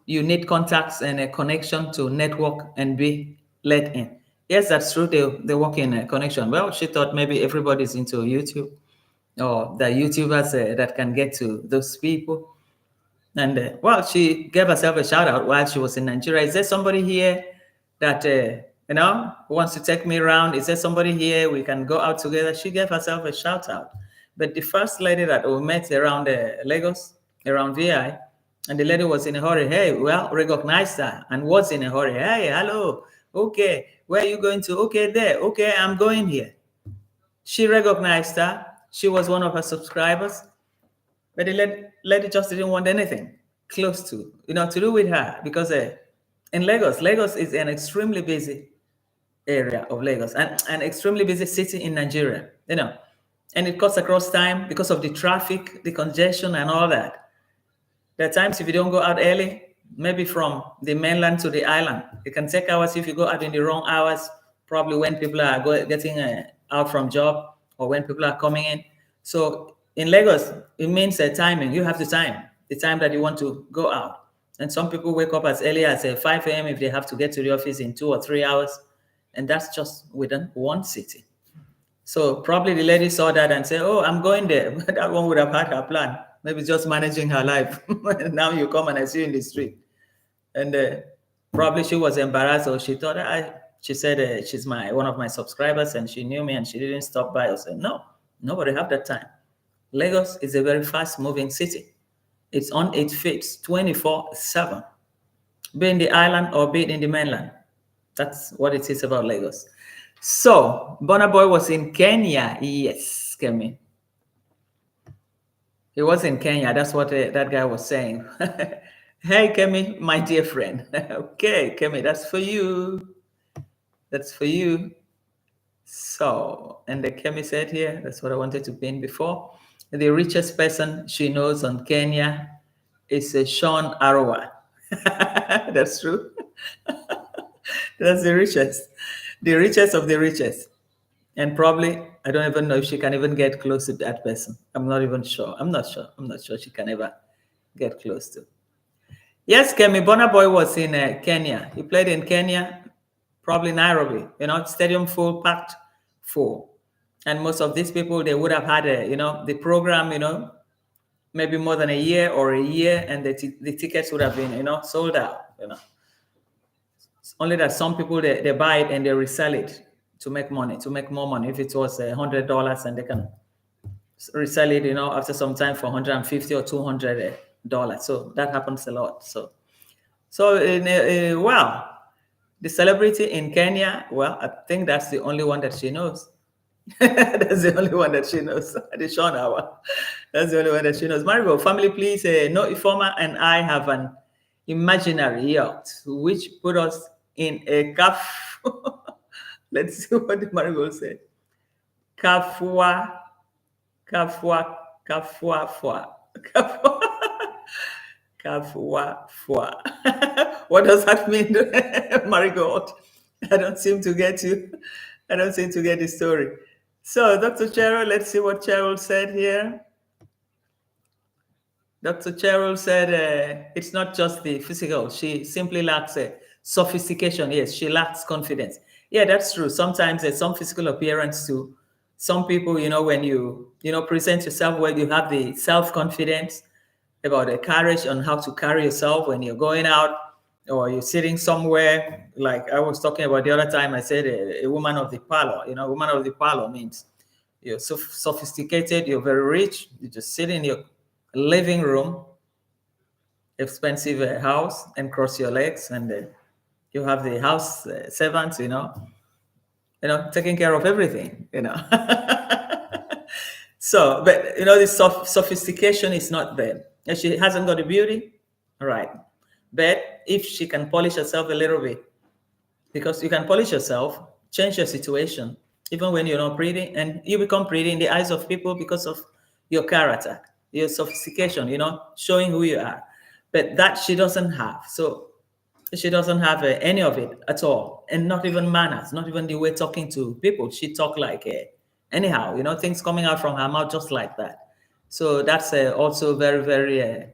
You need contacts and a connection to network and be let in. Yes, that's true. They work in a connection. Well, she thought maybe everybody's into YouTube or the YouTubers that can get to those people. And well, she gave herself a shout out while she was in Nigeria. Is there somebody here that wants to take me around? Is there somebody here we can go out together? She gave herself a shout out. But the first lady that we met around Lagos, around VI, and the lady was in a hurry. Hey, well, recognized her and was in a hurry. Hey, hello. Okay, where are you going to? Okay, there. Okay, I'm going here. She recognized her. She was one of her subscribers. But the lady just didn't want anything close to, to do with her because in Lagos is an extremely busy area of Lagos and an extremely busy city in Nigeria, and it cuts across time because of the traffic, the congestion, and all that. There are times if you don't go out early, maybe from the mainland to the island, it can take hours if you go out in the wrong hours, probably when people are getting out from job or when people are coming in. So in Lagos, it means timing. You have to time the time that you want to go out. And some people wake up as early as 5 a.m. if they have to get to the office in 2 or 3 hours. And that's just within one city. So probably the lady saw that and said, oh, I'm going there. But that one would have had her plan. Maybe just managing her life. Now you come and I see you in the street. And probably she was embarrassed or she thought, she said she's one of my subscribers and she knew me and she didn't stop by or say, no, nobody have that time. Lagos is a very fast-moving city. It's on its feet 24/7, be in the island or be in the mainland. That's what it is about Lagos. So, Burna Boy was in Kenya. Yes, Kemi. He was in Kenya. That's what that guy was saying. Hey, Kemi, my dear friend. Okay, Kemi, that's for you. That's for you. So, and the Kemi said here, that's what I wanted to pin before. The richest person she knows on Kenya is Sean Arwa. That's true. That's the richest of the richest. And probably, I don't even know if she can even get close to that person. I'm not even sure. I'm not sure she can ever get close to. Yes, Kemi, Burna Boy was in Kenya. He played in Kenya, probably Nairobi, stadium full, packed full. And most of these people, they would have had the program, maybe more than a year, and the tickets would have been, sold out, It's only that some people, they buy it and they resell it to make money, to make more money. If it was $100 and they can resell it, after some time for $150 or $200. So that happens a lot. So wow, the celebrity in Kenya, well, I think that's the only one that she knows. That's the only one that she knows. The Sean Hour. That's the only one that she knows. Marigo, family, please. No, Ifoma and I have an imaginary yacht which put us in a caf. Let's see what the Marigo said. Kafua. What does that mean, Marigold? I don't seem to get you. I don't seem to get the story. So, Dr. Cheryl, let's see what Cheryl said here. Dr. Cheryl said it's not just the physical. She simply lacks sophistication. Yes, she lacks confidence. Yeah, that's true. Sometimes there's some physical appearance too. Some people, when you, present yourself well, you have the self-confidence about the courage on how to carry yourself when you're going out or you're sitting somewhere. Like I was talking about the other time, I said a woman of the parlor. Woman of the parlor means you're so sophisticated, you're very rich, you just sit in your living room, expensive house, and cross your legs, and you have the house servants, taking care of everything, So, but this sophistication is not there. And she hasn't got the beauty, all right. But if she can polish herself a little bit, because you can polish yourself, change your situation, even when you're not pretty, and you become pretty in the eyes of people because of your character, your sophistication, showing who you are. But that she doesn't have. So she doesn't have any of it at all, and not even manners, not even the way talking to people. She talk like anyhow, things coming out from her mouth just like that. So that's also very, very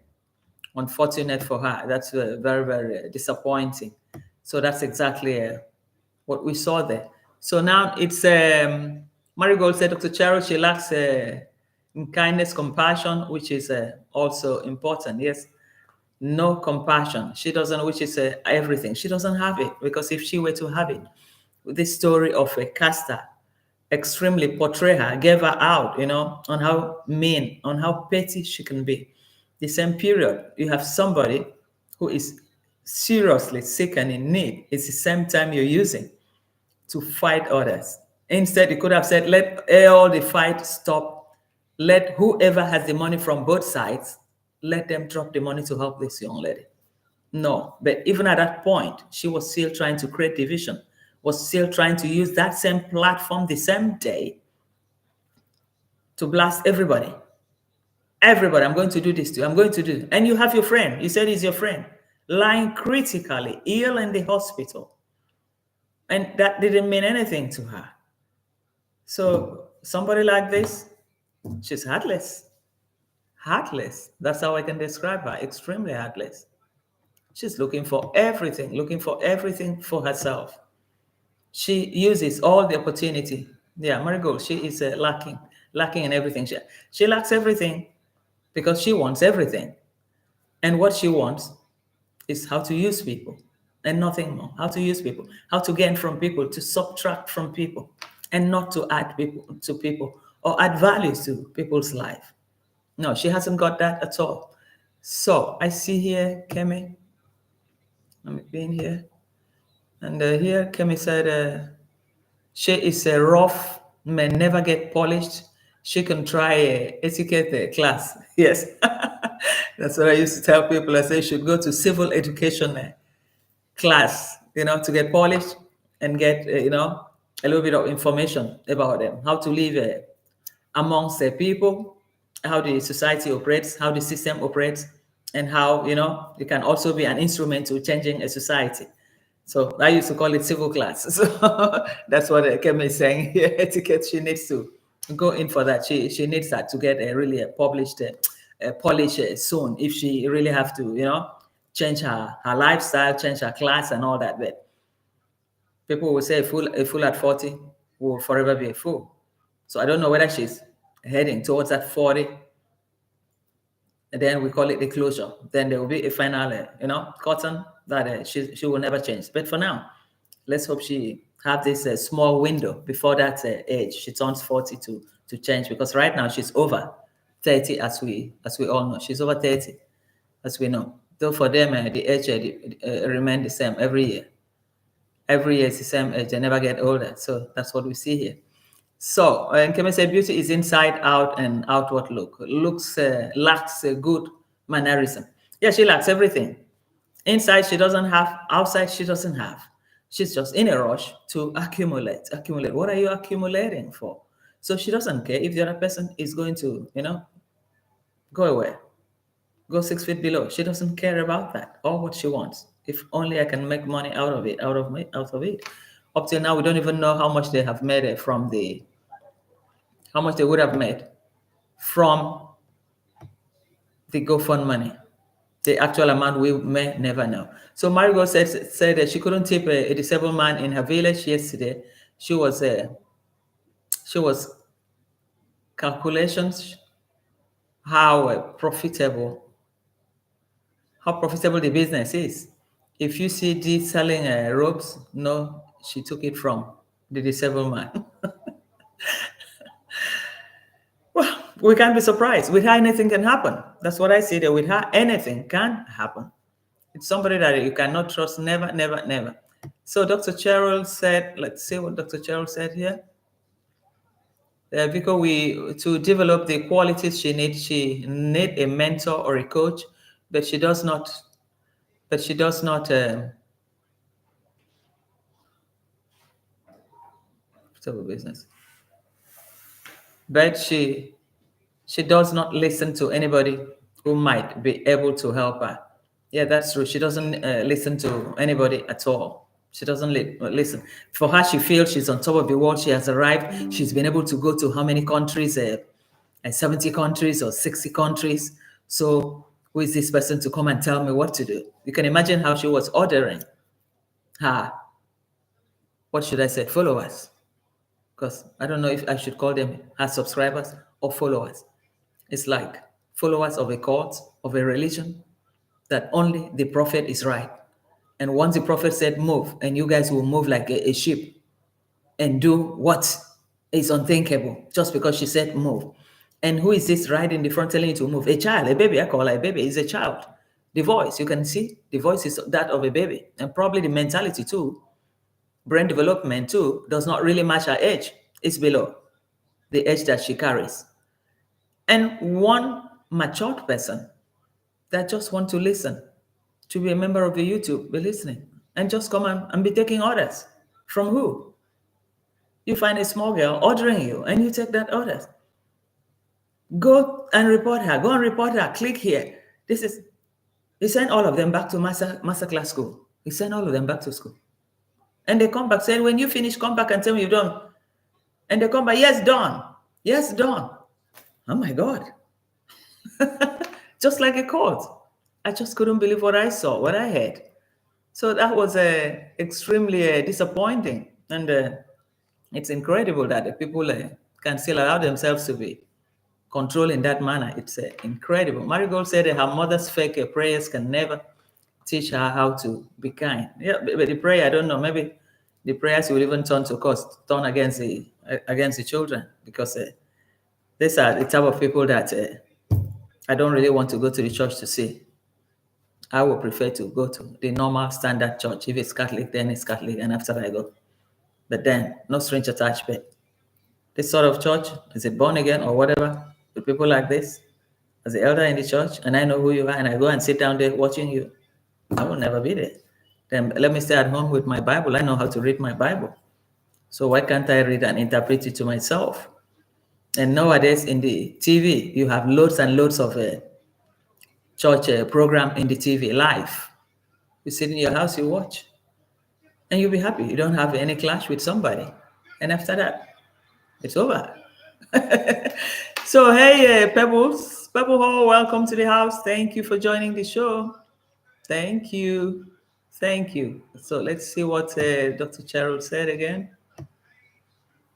unfortunate for her. That's very, very disappointing. So that's exactly what we saw there. So now it's Marigold said, Dr. Charo, she lacks in kindness, compassion, which is also important. Yes, no compassion. She doesn't, which is everything. She doesn't have it, because if she were to have it, this story of a caster extremely portray her, gave her out, on how mean, on how petty she can be. The same period, you have somebody who is seriously sick and in need. It's the same time you're using to fight others. Instead, you could have said, let all the fight stop. Let whoever has the money from both sides, let them drop the money to help this young lady. No, but even at that point, she was still trying to create division, was still trying to use that same platform the same day to blast everybody. Everybody, I'm going to do this to you. I'm going to do. And you have your friend. You said he's your friend, lying critically ill in the hospital. And that didn't mean anything to her. So somebody like this, she's heartless. Heartless. That's how I can describe her. Extremely heartless. She's looking for everything for herself. She uses all the opportunity. Yeah, Marigold, she is lacking in everything. She lacks everything because she wants everything. And what she wants is how to use people and nothing more. How to use people, how to gain from people, to subtract from people, and not to add people to people or add values to people's life. No, she hasn't got that at all. So I see here, Kemi, I'm being here. And here, Kemi said, she is a rough, may never get polished. She can try a etiquette class. Yes, that's what I used to tell people. I say, you should go to civil education class, to get polished and get, a little bit of information about them, how to live amongst the people, how the society operates, how the system operates, and how, you can also be an instrument to changing a society. So I used to call it civil class. So that's what Kemi is saying here. Etiquette, she needs to go in for that. She needs that to get a really published, polish soon, if she really have to, change her lifestyle, change her class and all that. But people will say a fool at 40 will forever be a fool. So I don't know whether she's heading towards that 40. And then we call it the closure. Then there will be a final, cotton that she will never change. But for now, let's hope she have this small window before that age. She turns 40 to change, because right now she's over 30, as we all know. She's over 30, as we know. Though for them, the age remain the same every year. Every year is the same age. They never get older. So that's what we see here. So, and Kemi said, beauty is inside out and outward look. Lacks a good mannerism. Yeah, she lacks everything. Inside she doesn't have, outside she doesn't have. She's just in a rush to accumulate. What are you accumulating for? So she doesn't care if the other person is going to, go away, go 6 feet below. She doesn't care about that. All what she wants. If only I can make money out of it. Up till now, we don't even know how much they have made how much they would have made from the GoFundMe. The actual amount we may never know. So Marigold said that she couldn't tip a disabled man in her village yesterday. She was calculations how profitable the business is. If you see Dee selling ropes, no, she took it from the disabled man. Well, we can't be surprised. With her, anything can happen. That's what I see there. With her, anything can happen. It's somebody that you cannot trust. Never, never, never. So Dr. Cheryl said, let's see what Dr. Cheryl said here. Because to develop the qualities she needs a mentor or a coach, but she does not business. But she does not listen to anybody who might be able to help her. Yeah, that's true. She doesn't listen to anybody at all. She doesn't listen. For her, she feels she's on top of the world. She has arrived. She's been able to go to how many countries and 70 countries or 60 countries. So who is this person to come and tell me what to do? You can imagine how she was ordering her, what should I say, followers. Because I don't know if I should call them her subscribers or followers. It's like followers of a cult, of a religion, that only the prophet is right. And once the prophet said move, and you guys will move like a sheep and do what is unthinkable just because she said move. And who is this right in the front telling you to move? A child, a baby. I call her a baby. Is a child. The voice, you can see, the voice is that of a baby. And probably the mentality too, brain development too, does not really match her age. It's below the age that she carries. And one matured person that just want to listen, to be a member of the YouTube, be listening, and just come and be taking orders. From who? You find a small girl ordering you, and you take that order. Go and report her. Go and report her. Click here. He sent all of them back to masterclass school. He sent all of them back to school. And they come back saying, when you finish, come back and tell me you're done. And they come back, yes, done. Yes, done. Oh my God. Just like a cult. I just couldn't believe what I saw, what I heard. So that was extremely disappointing. And it's incredible that the people can still allow themselves to be controlled in that manner. It's incredible. Marigold said that her mother's fake prayers can never teach her how to be kind. Yeah, but the prayer, I don't know, maybe the prayers will even turn against the children, because these are the type of people that I don't really want to go to the church to see. I would prefer to go to the normal standard church. If it's Catholic, then it's Catholic, and after I go. But then, no strange attachment. This sort of church, is it born again or whatever, with people like this, as the elder in the church, and I know who you are, and I go and sit down there watching you, I will never be there. Then let me stay at home with my Bible. I know how to read my Bible. So why can't I read and interpret it to myself? And nowadays in the TV, you have loads and loads of church program in the TV live. You sit in your house, you watch, and you'll be happy. You don't have any clash with somebody. And after that, it's over. So, hey, Pebbles, Pebble Hall, welcome to the house. Thank you for joining the show. Thank you. Thank you. So let's see what Dr. Cheryl said again.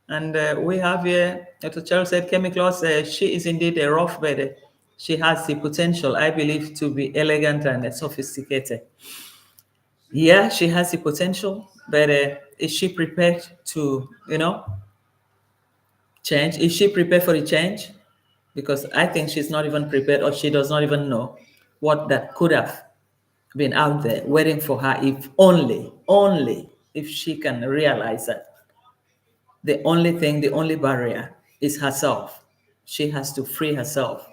And we have here, Dr. Cheryl said, Kemi Claus, she is indeed a rough, but she has the potential, I believe, to be elegant and sophisticated. Yeah, she has the potential, but is she prepared to, change? Is she prepared for the change? Because I think she's not even prepared, or she does not even know what that could have been out there waiting for her, if only if she can realize that the only barrier is herself. She has to free herself,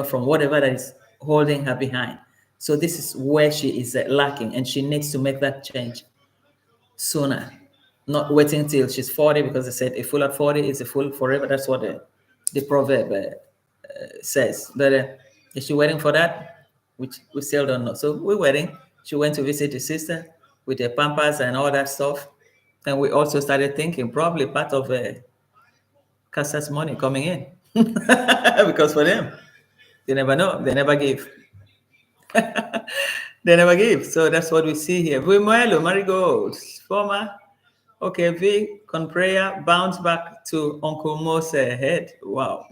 from whatever that is holding her behind. So this is where she is lacking, and she needs to make that change sooner, not waiting till she's 40, because they said a fool at 40 is a fool forever. That's what the proverb says. But is she waiting for that? Which we still don't know. So we're waiting. She went to visit his sister with her pampers and all that stuff. And we also started thinking probably part of Casa's money coming in. Because for them, they never know. They never give. They never give. So that's what we see here. Vimuelo, Marigold, former. Okay, V, Conprayer, bounce back to Uncle Mo's head. Wow.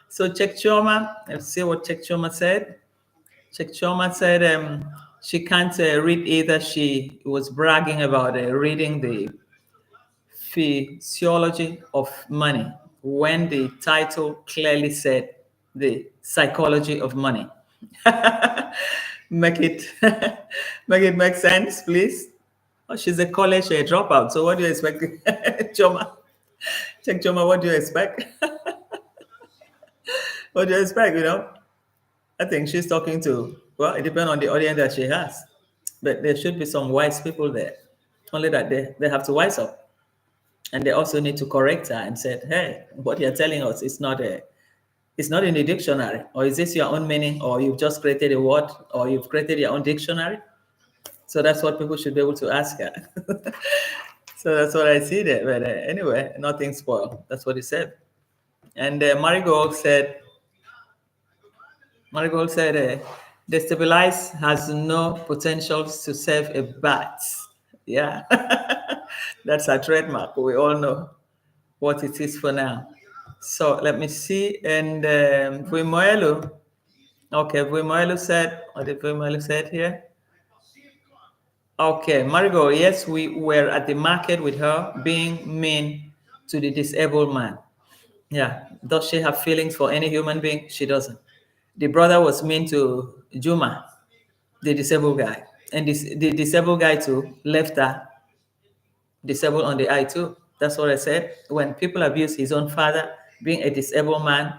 So Check Choma, let's see what Check Choma said. Check Choma said she can't read either. She was bragging about reading the physiology of money when the title clearly said the psychology of money. make it make sense, please. Oh, she's a college dropout. So what do you expect, Choma? Check Choma, what do you expect? What do you expect, I think she's talking to, well, it depends on the audience that she has. But there should be some wise people there. Only that they have to wise up. And they also need to correct her and say, hey, what you're telling us is not in the dictionary. Or is this your own meaning? Or you've just created a word? Or you've created your own dictionary? So that's what people should be able to ask her. So that's what I see there. But anyway, nothing spoiled. That's what he said. And Marigold said, destabilize has no potential to serve a bat. Yeah, that's a trademark. We all know what it is for now. So let me see. And Vimoelu, okay, Vimoelu said, what did Vimoelu said here? Okay, Marigold, yes, we were at the market with her being mean to the disabled man. Yeah, does she have feelings for any human being? She doesn't. The brother was mean to Juma, the disabled guy, and the disabled guy too left her disabled on the eye too. That's what I said. When people abuse his own father, being a disabled man,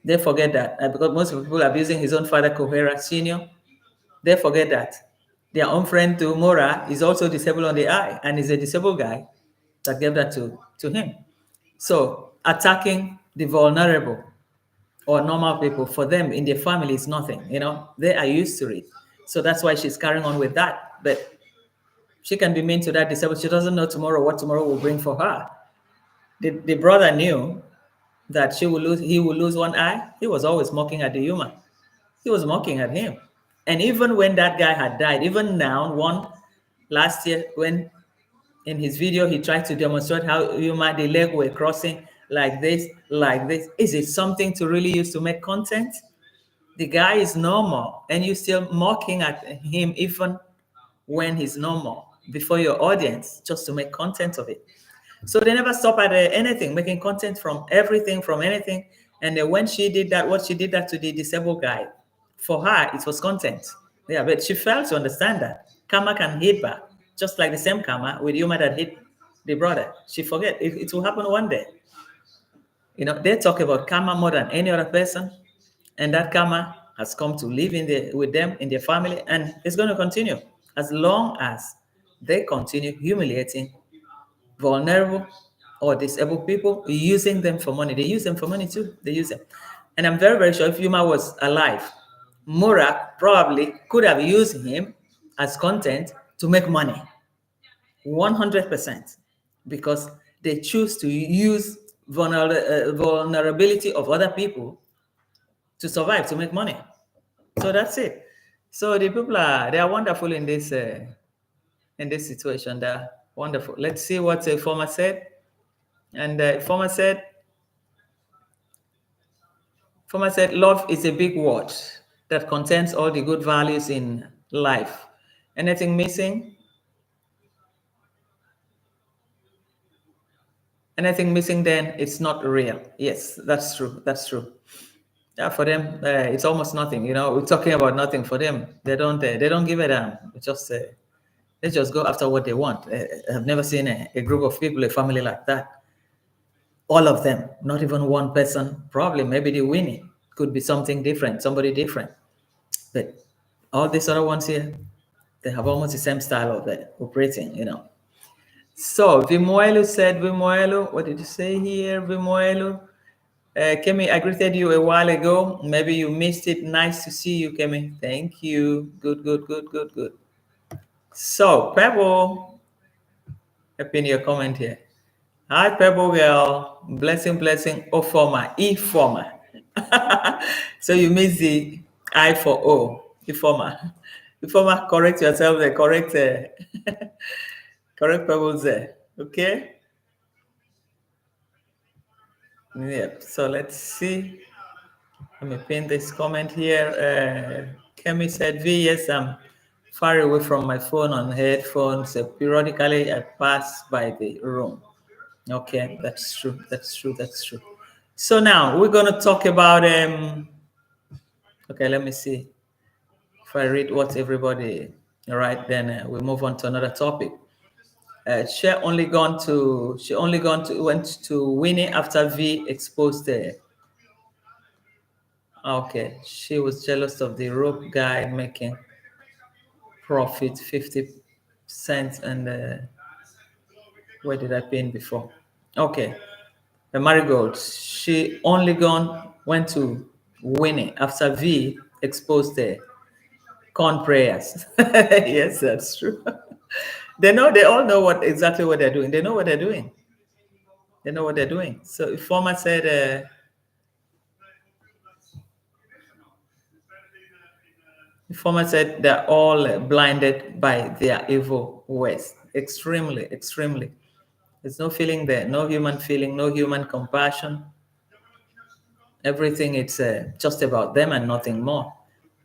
they forget that. Because most people abusing his own father, Kohera Senior, they forget that. Their own friend to Mora is also disabled on the eye, and is a disabled guy that gave that to him. So attacking the vulnerable or normal people, for them in their family is nothing. They are used to it. So that's why she's carrying on with that. But she can be mean to that disabled. She doesn't know tomorrow what tomorrow will bring for her. The brother knew that he will lose one eye. He was always mocking at the human. He was mocking at him. And even when that guy had died, even now, one last year, when in his video he tried to demonstrate how Yuma the leg were crossing like this, like this. Is it something to really use to make content? The guy is normal, and you still mocking at him even when he's normal before your audience, just to make content of it. So they never stop at anything, making content from everything, from anything. And when she did that, what she did that to the disabled guy, for her, it was content. Yeah, but she failed to understand that. Karma can hit back, just like the same karma with Yuma that hit the brother. She forget, it will happen one day. They talk about karma more than any other person. And that karma has come to live with them, in their family, and it's going to continue as long as they continue humiliating vulnerable or disabled people, using them for money. They use them for money too. They use them. And I'm very, very sure if Yuma was alive, Mura probably could have used him as content to make money. 100%. Because they choose to use vulnerability of other people to survive, to make money. So that's it. So the people they are wonderful in this situation. They're wonderful. Let's see what a former said. And former said, love is a big word that contains all the good values in life. Anything missing? Anything missing, then it's not real. Yes, that's true. That's true. Yeah, for them, it's almost nothing. We're talking about nothing for them. They don't give a damn. They just go after what they want. I've never seen a group of people, a family like that. All of them, not even one person. Probably, maybe the winning could be something different, somebody different. But all these other ones here, they have almost the same style of operating. So Vimoelu said, what did you say here, Vimoelu? Kemi, I greeted you a while ago. Maybe you missed it. Nice to see you, Kemi. Thank you. Good. So, Pebble, I pin your comment here. Hi, Pebble girl. Blessing. O former, E former. So you missed the I for O. E former. E former, correct yourself there. Correct Pebbles there. Okay? Yep. So let's see. Let me pin this comment here. Kemi said, V, yes, I'm far away from my phone on headphones. So periodically, I pass by the room. Okay, that's true. So now we're going to talk about, okay, let me see if I read what everybody, all right, then we move on to another topic. She went to Winnie after V exposed her. Okay, she was jealous of the rope guy making profit 50 cents. And where did I pin before? Okay, the Marigold. She went to Winnie after V exposed the corn prayers. Yes, that's true. They all know exactly what they're doing. They know what they're doing. So Informer said, Informer said they're all blinded by their evil ways. Extremely, extremely. There's no feeling there, no human feeling, no human compassion. Everything it's just about them and nothing more.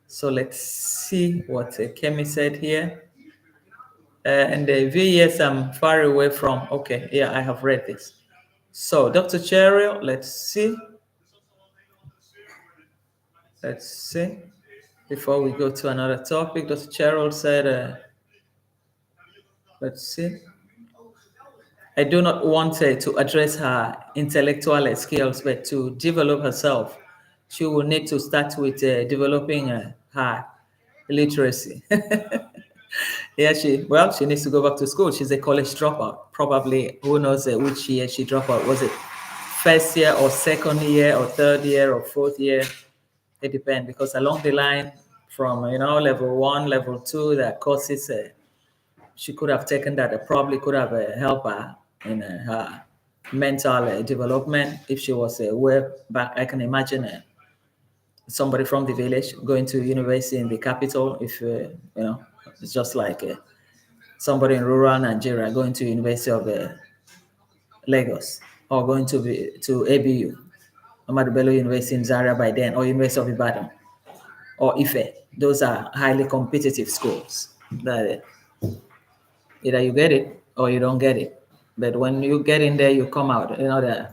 So let's see what Kemi said here. And the VES I'm far away from. Okay, yeah, I have read this. So Dr. Cheryl, let's see. Let's see. Before we go to another topic, Dr. Cheryl said, let's see. I do not want her to address her intellectual skills, but to develop herself, she will need to start with developing her literacy. Yeah, she needs to go back to school. She's a college dropout. Probably, who knows which year she dropped out. Was it first year or second year or third year or fourth year? It depends, because along the line from, level 1, level 2, the courses she could have taken that probably could have helped her in her mental development if she was way back. I can imagine somebody from the village going to university in the capital. If it's just like somebody in rural Nigeria going to University of Lagos, or going to ABU, Ahmadu Bello University in Zaria by then, or University of Ibadan, or Ife. Those are highly competitive schools that either you get it or you don't get it. But when you get in there, you come out, a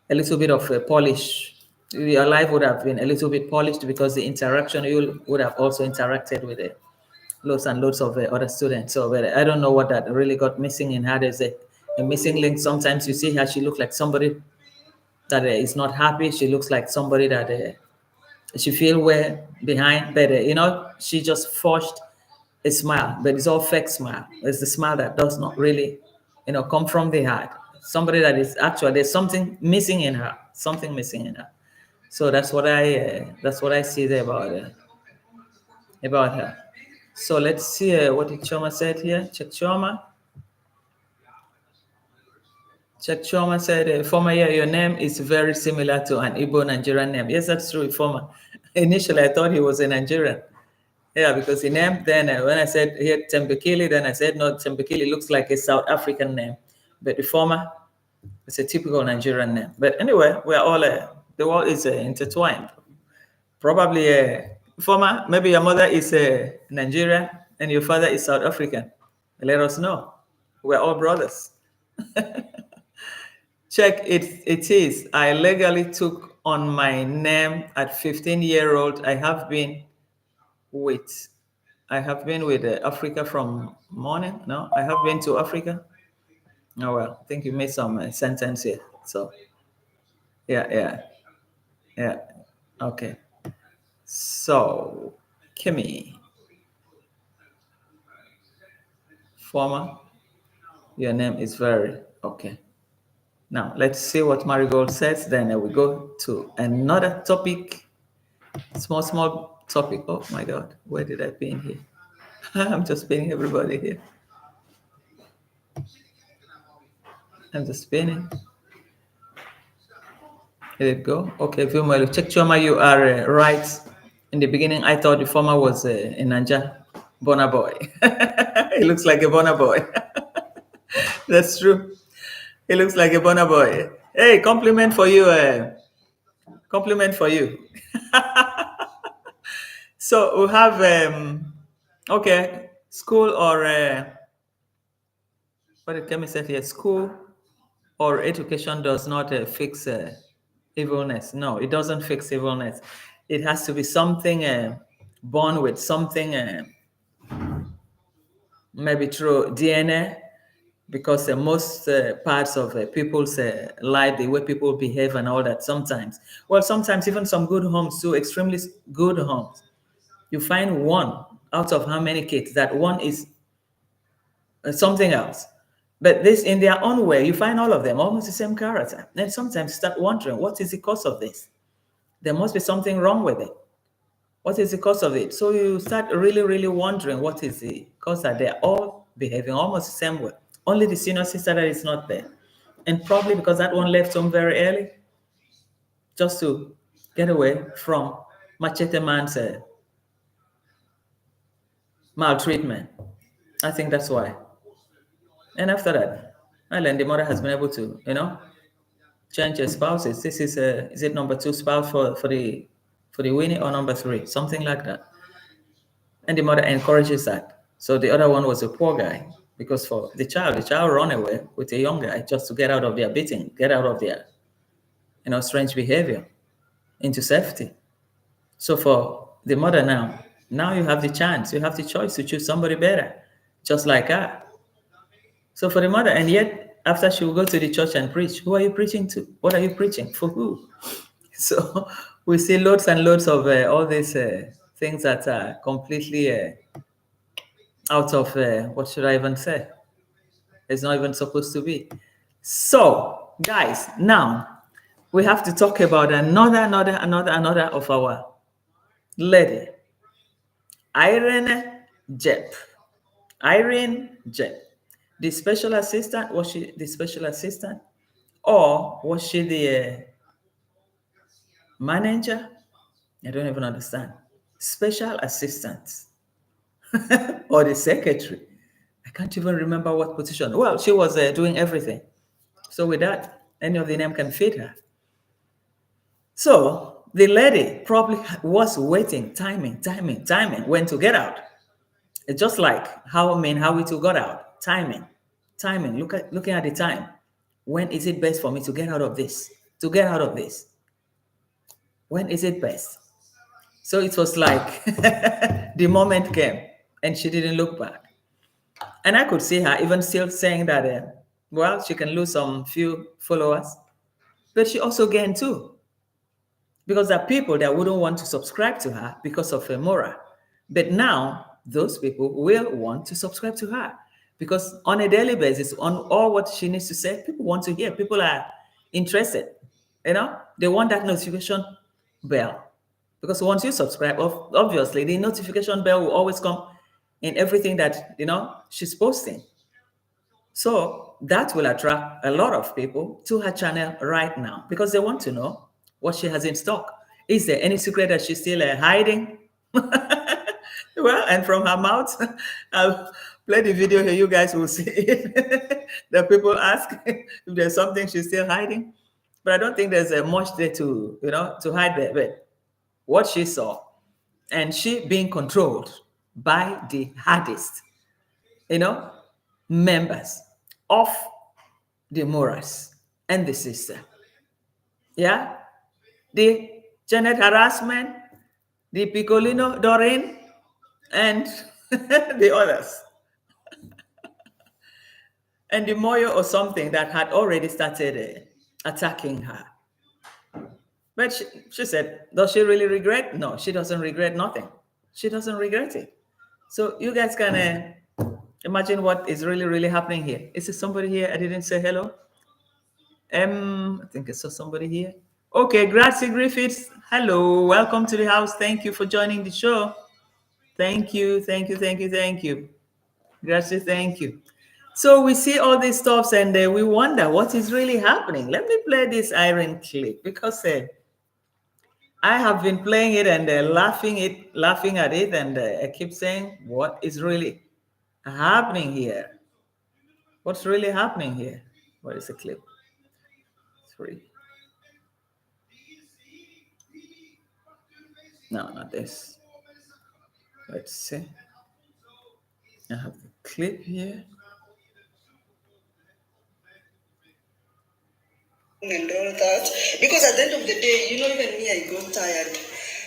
little bit of a polish. Your life would have been a little bit polished, because the interaction, you would have also interacted with loads and loads of other students. So but I don't know what that really got missing in her. There's a missing link. Sometimes you see her, she looks like somebody that is not happy. She looks like somebody that she feel way behind, but she just forged a smile, but it's all fake smile. It's the smile that does not really, come from the heart. Somebody that is actually, there's something missing in her, something missing in her. So that's what I see there about her. So let's see what Choma said here. Check Choma. Check Choma said, former year, your name is very similar to an Igbo Nigerian name. Yes, that's true, former. Initially, I thought he was a Nigerian. Yeah, because the name, then when I said here Tembekili, then I said, no, Tembekili looks like a South African name. But the former, it's a typical Nigerian name. But anyway, we're all, the world is intertwined. Probably former, maybe your mother is Nigerian and your father is South African. Let us know. We're all brothers. Check it is. I legally took on my name at 15-year-old. I have been with Africa from morning. No, I have been to Africa. Oh, well, I think you made some sentence here. So, yeah. Okay. So, Kimmy, former, your name is very okay. Now, let's see what Marigold says. Then we go to another topic. Small topic. Oh my God, where did I pin here? I'm just pinning everybody here. I'm just pinning. Did it go? Okay, Vilma, check Choma, you are right. In the beginning, I thought the former was a Nanja Burna boy. He looks like a Burna boy. That's true. He looks like a Burna boy. Hey, compliment for you. Compliment for you. So we have, okay, school or, what did Kemi say here? School or education does not fix evilness. No, it doesn't fix evilness. It has to be something born with something, maybe through DNA, because most parts of people's life, the way people behave and all that, sometimes even some good homes too, extremely good homes, you find one out of how many kids that one is something else. But this, in their own way, you find all of them almost the same character. And sometimes you start wondering, what is the cause of this? There must be something wrong with it. What is the cause of it? So you start really, really wondering what is the cause that they're all behaving almost the same way. Only the senior sister that is not there. And probably because that one left home very early, just to get away from Machete Man's maltreatment. I think that's why. And after that, well, and the mother has been able to, change her spouses. This is it number two spouse for the Winnie or number three, something like that. And the mother encourages that. So the other one was a poor guy because for the child run away with a young guy just to get out of their beating, get out of their strange behavior into safety. So for the mother now you have the chance, you have the choice to choose somebody better, just like her. So for the mother, and yet after she will go to the church and preach, who are you preaching to? What are you preaching for? Who? So we see loads and loads of all these things that are completely out of what should I even say? It's not even supposed to be. So, guys, now we have to talk about another of our lady, Irene Jep. Irene Jep. The special assistant, was she the special assistant? Or was she the manager? I don't even understand. Special assistant or the secretary. I can't even remember what position. Well, she was doing everything. So with that, any of the name can fit her. So the lady probably was waiting, timing when to get out. It's just like how Howie too got out. Timing. Looking at the time. When is it best for me to get out of this? To get out of this. When is it best? So it was like the moment came and she didn't look back. And I could see her even still saying that, well, she can lose some few followers, but she also gained too. Because there are people that wouldn't want to subscribe to her because of her moral. But now those people will want to subscribe to her because on a daily basis, on all what she needs to say, people want to hear. People are interested. They want that notification bell. Because once you subscribe, obviously the notification bell will always come in everything that she's posting. So that will attract a lot of people to her channel right now because they want to know what she has in stock. Is there any secret that she's still hiding? Well, and from her mouth, I'll play the video here. You guys will see it. The people ask if there's something she's still hiding, but I don't think there's much there to hide there. But what she saw, and she being controlled by the hardest, members of the Moras and the sister. Yeah? The Janet harassment, the Piccolino Doreen, and the others. And the Moyo or something that had already started attacking her. But she said, does she really regret? No, she doesn't regret nothing. She doesn't regret it. So you guys can imagine what is really, really happening here. Is there somebody here? I didn't say hello. I think I saw somebody here. Okay, Gracie Griffiths. Hello, welcome to the house. Thank you for joining the show. Thank you. Gracie, thank you. So we see all these stuffs and we wonder what is really happening. Let me play this iron clip because I have been playing it and laughing at it, and I keep saying, what is really happening here? What's really happening here? What is the clip? 3. No, not this. Let's see. I have the clip here. And all that, because at the end of the day, even me, I got tired.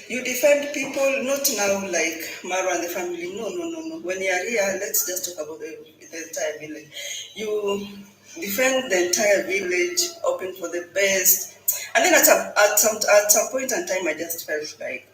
You defend people, not now like Mara and the family. No. When you are here, let's just talk about the entire village. You defend the entire village, open for the best. And then at some point in time, I just felt like,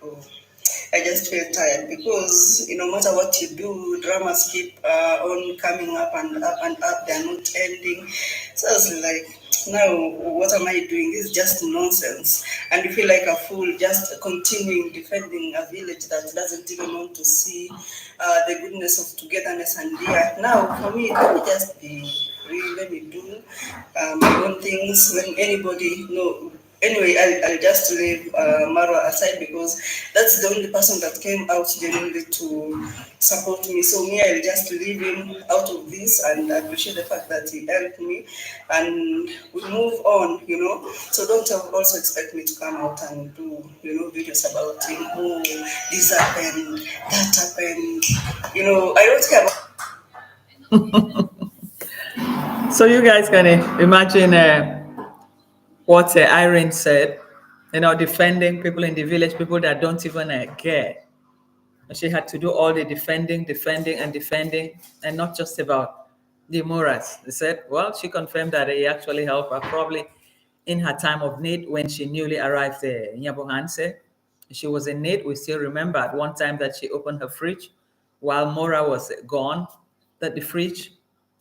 I just felt tired because no matter what you do, dramas keep on coming up and up and up. They're not ending. So I was like, now what am I doing? This is just nonsense. And you feel like a fool just continuing defending a village that doesn't even want to see the goodness of togetherness and dear. Now for me, let me just be free. Let me do my own things. When anybody Anyway, I'll just leave Marwa aside because that's the only person that came out genuinely to support me. So me, I'll just leave him out of this and appreciate the fact that he helped me, and we move on. So don't also expect me to come out and do videos about him. Oh, this happened, that happened. I don't care about. So you guys can imagine what Irene said, defending people in the village, people that don't even care. And she had to do all the defending, and defending, and not just about the Moras. They said, well, she confirmed that he actually helped her probably in her time of need when she newly arrived in Nyabohanse. She was in need. We still remember at one time that she opened her fridge while Mora was gone, that the fridge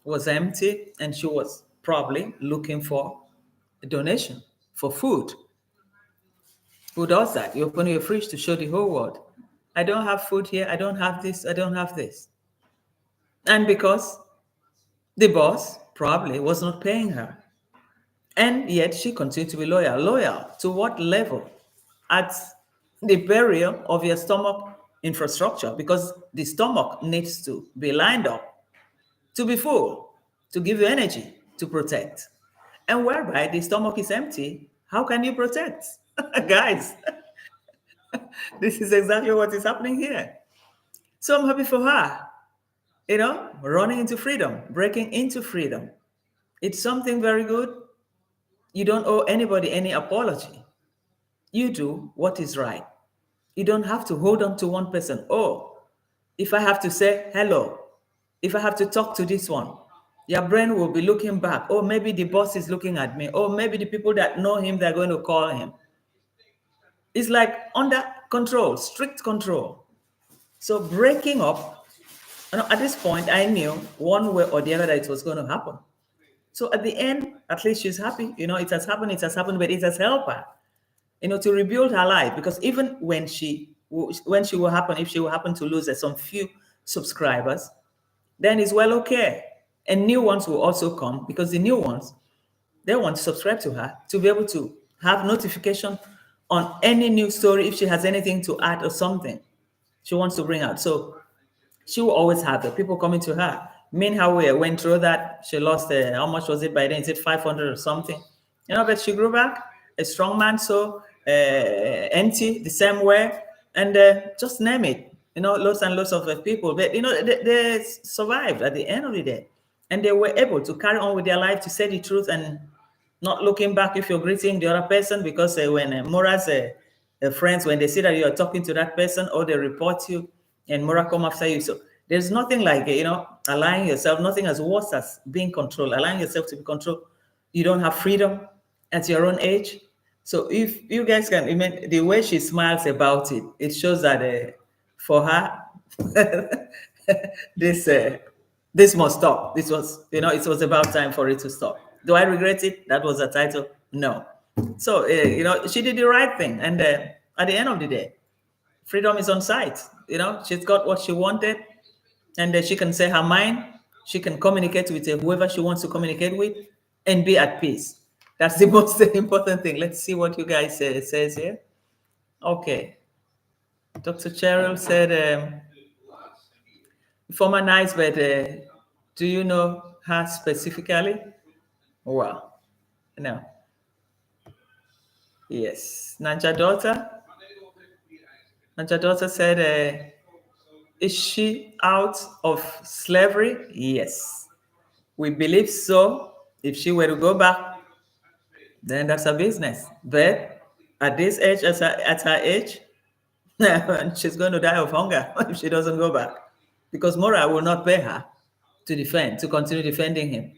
was empty, and she was probably looking for a donation for food. Who does that? You open your fridge to show the whole world. I don't have food here. I don't have this. I don't have this. And because the boss probably was not paying her. And yet she continued to be loyal. Loyal to what level? At the burial of your stomach infrastructure, because the stomach needs to be lined up, to be full, to give you energy, to protect. And whereby the stomach is empty, how can you protect? Guys, this is exactly what is happening here. So I'm happy for her, running into freedom, breaking into freedom. It's something very good. You don't owe anybody any apology. You do what is right. You don't have to hold on to one person. Oh, if I have to say hello, if I have to talk to this one, your brain will be looking back. Oh, maybe the boss is looking at me. Oh, maybe the people that know him, they're going to call him. It's like under control, strict control. So breaking up, at this point, I knew one way or the other that it was going to happen. So at the end, at least she's happy. It has happened, but it has helped her, to rebuild her life. Because even when she will happen, if she will happen to lose some few subscribers, then it's well okay. And new ones will also come, because the new ones, they want to subscribe to her to be able to have notification on any new story if she has anything to add or something she wants to bring out. So she will always have the people coming to her. Min Hawi went through that. She lost, how much was it by then? Is it 500 or something? But she grew back, a strong man, so empty the same way, and just name it. Lots and lots of people. But, they survived at the end of the day. And they were able to carry on with their life, to say the truth, and not looking back if you're greeting the other person, because when Mora's friends, when they see that you're talking to that person, or they report you, and Mora come after you. So there's nothing like, allowing yourself, nothing as worse as being controlled, allowing yourself to be controlled. You don't have freedom at your own age. So if you guys can, the way she smiles about it, it shows that for her, this must stop. This was, it was about time for it to stop. Do I regret it? That was the title? No. So, she did the right thing. And at the end of the day, freedom is on site. She's got what she wanted, and she can say her mind. She can communicate with whoever she wants to communicate with, and be at peace. That's the most important thing. Let's see what you guys says here. Okay. Dr. Cheryl said, former nice, but do you know her specifically? Well, no. Yes. Nanja daughter said, is she out of slavery? Yes. We believe so. If she were to go back, then that's her business. But at this age, at her age, she's going to die of hunger if she doesn't go back. Because Mora will not pay her to continue defending him.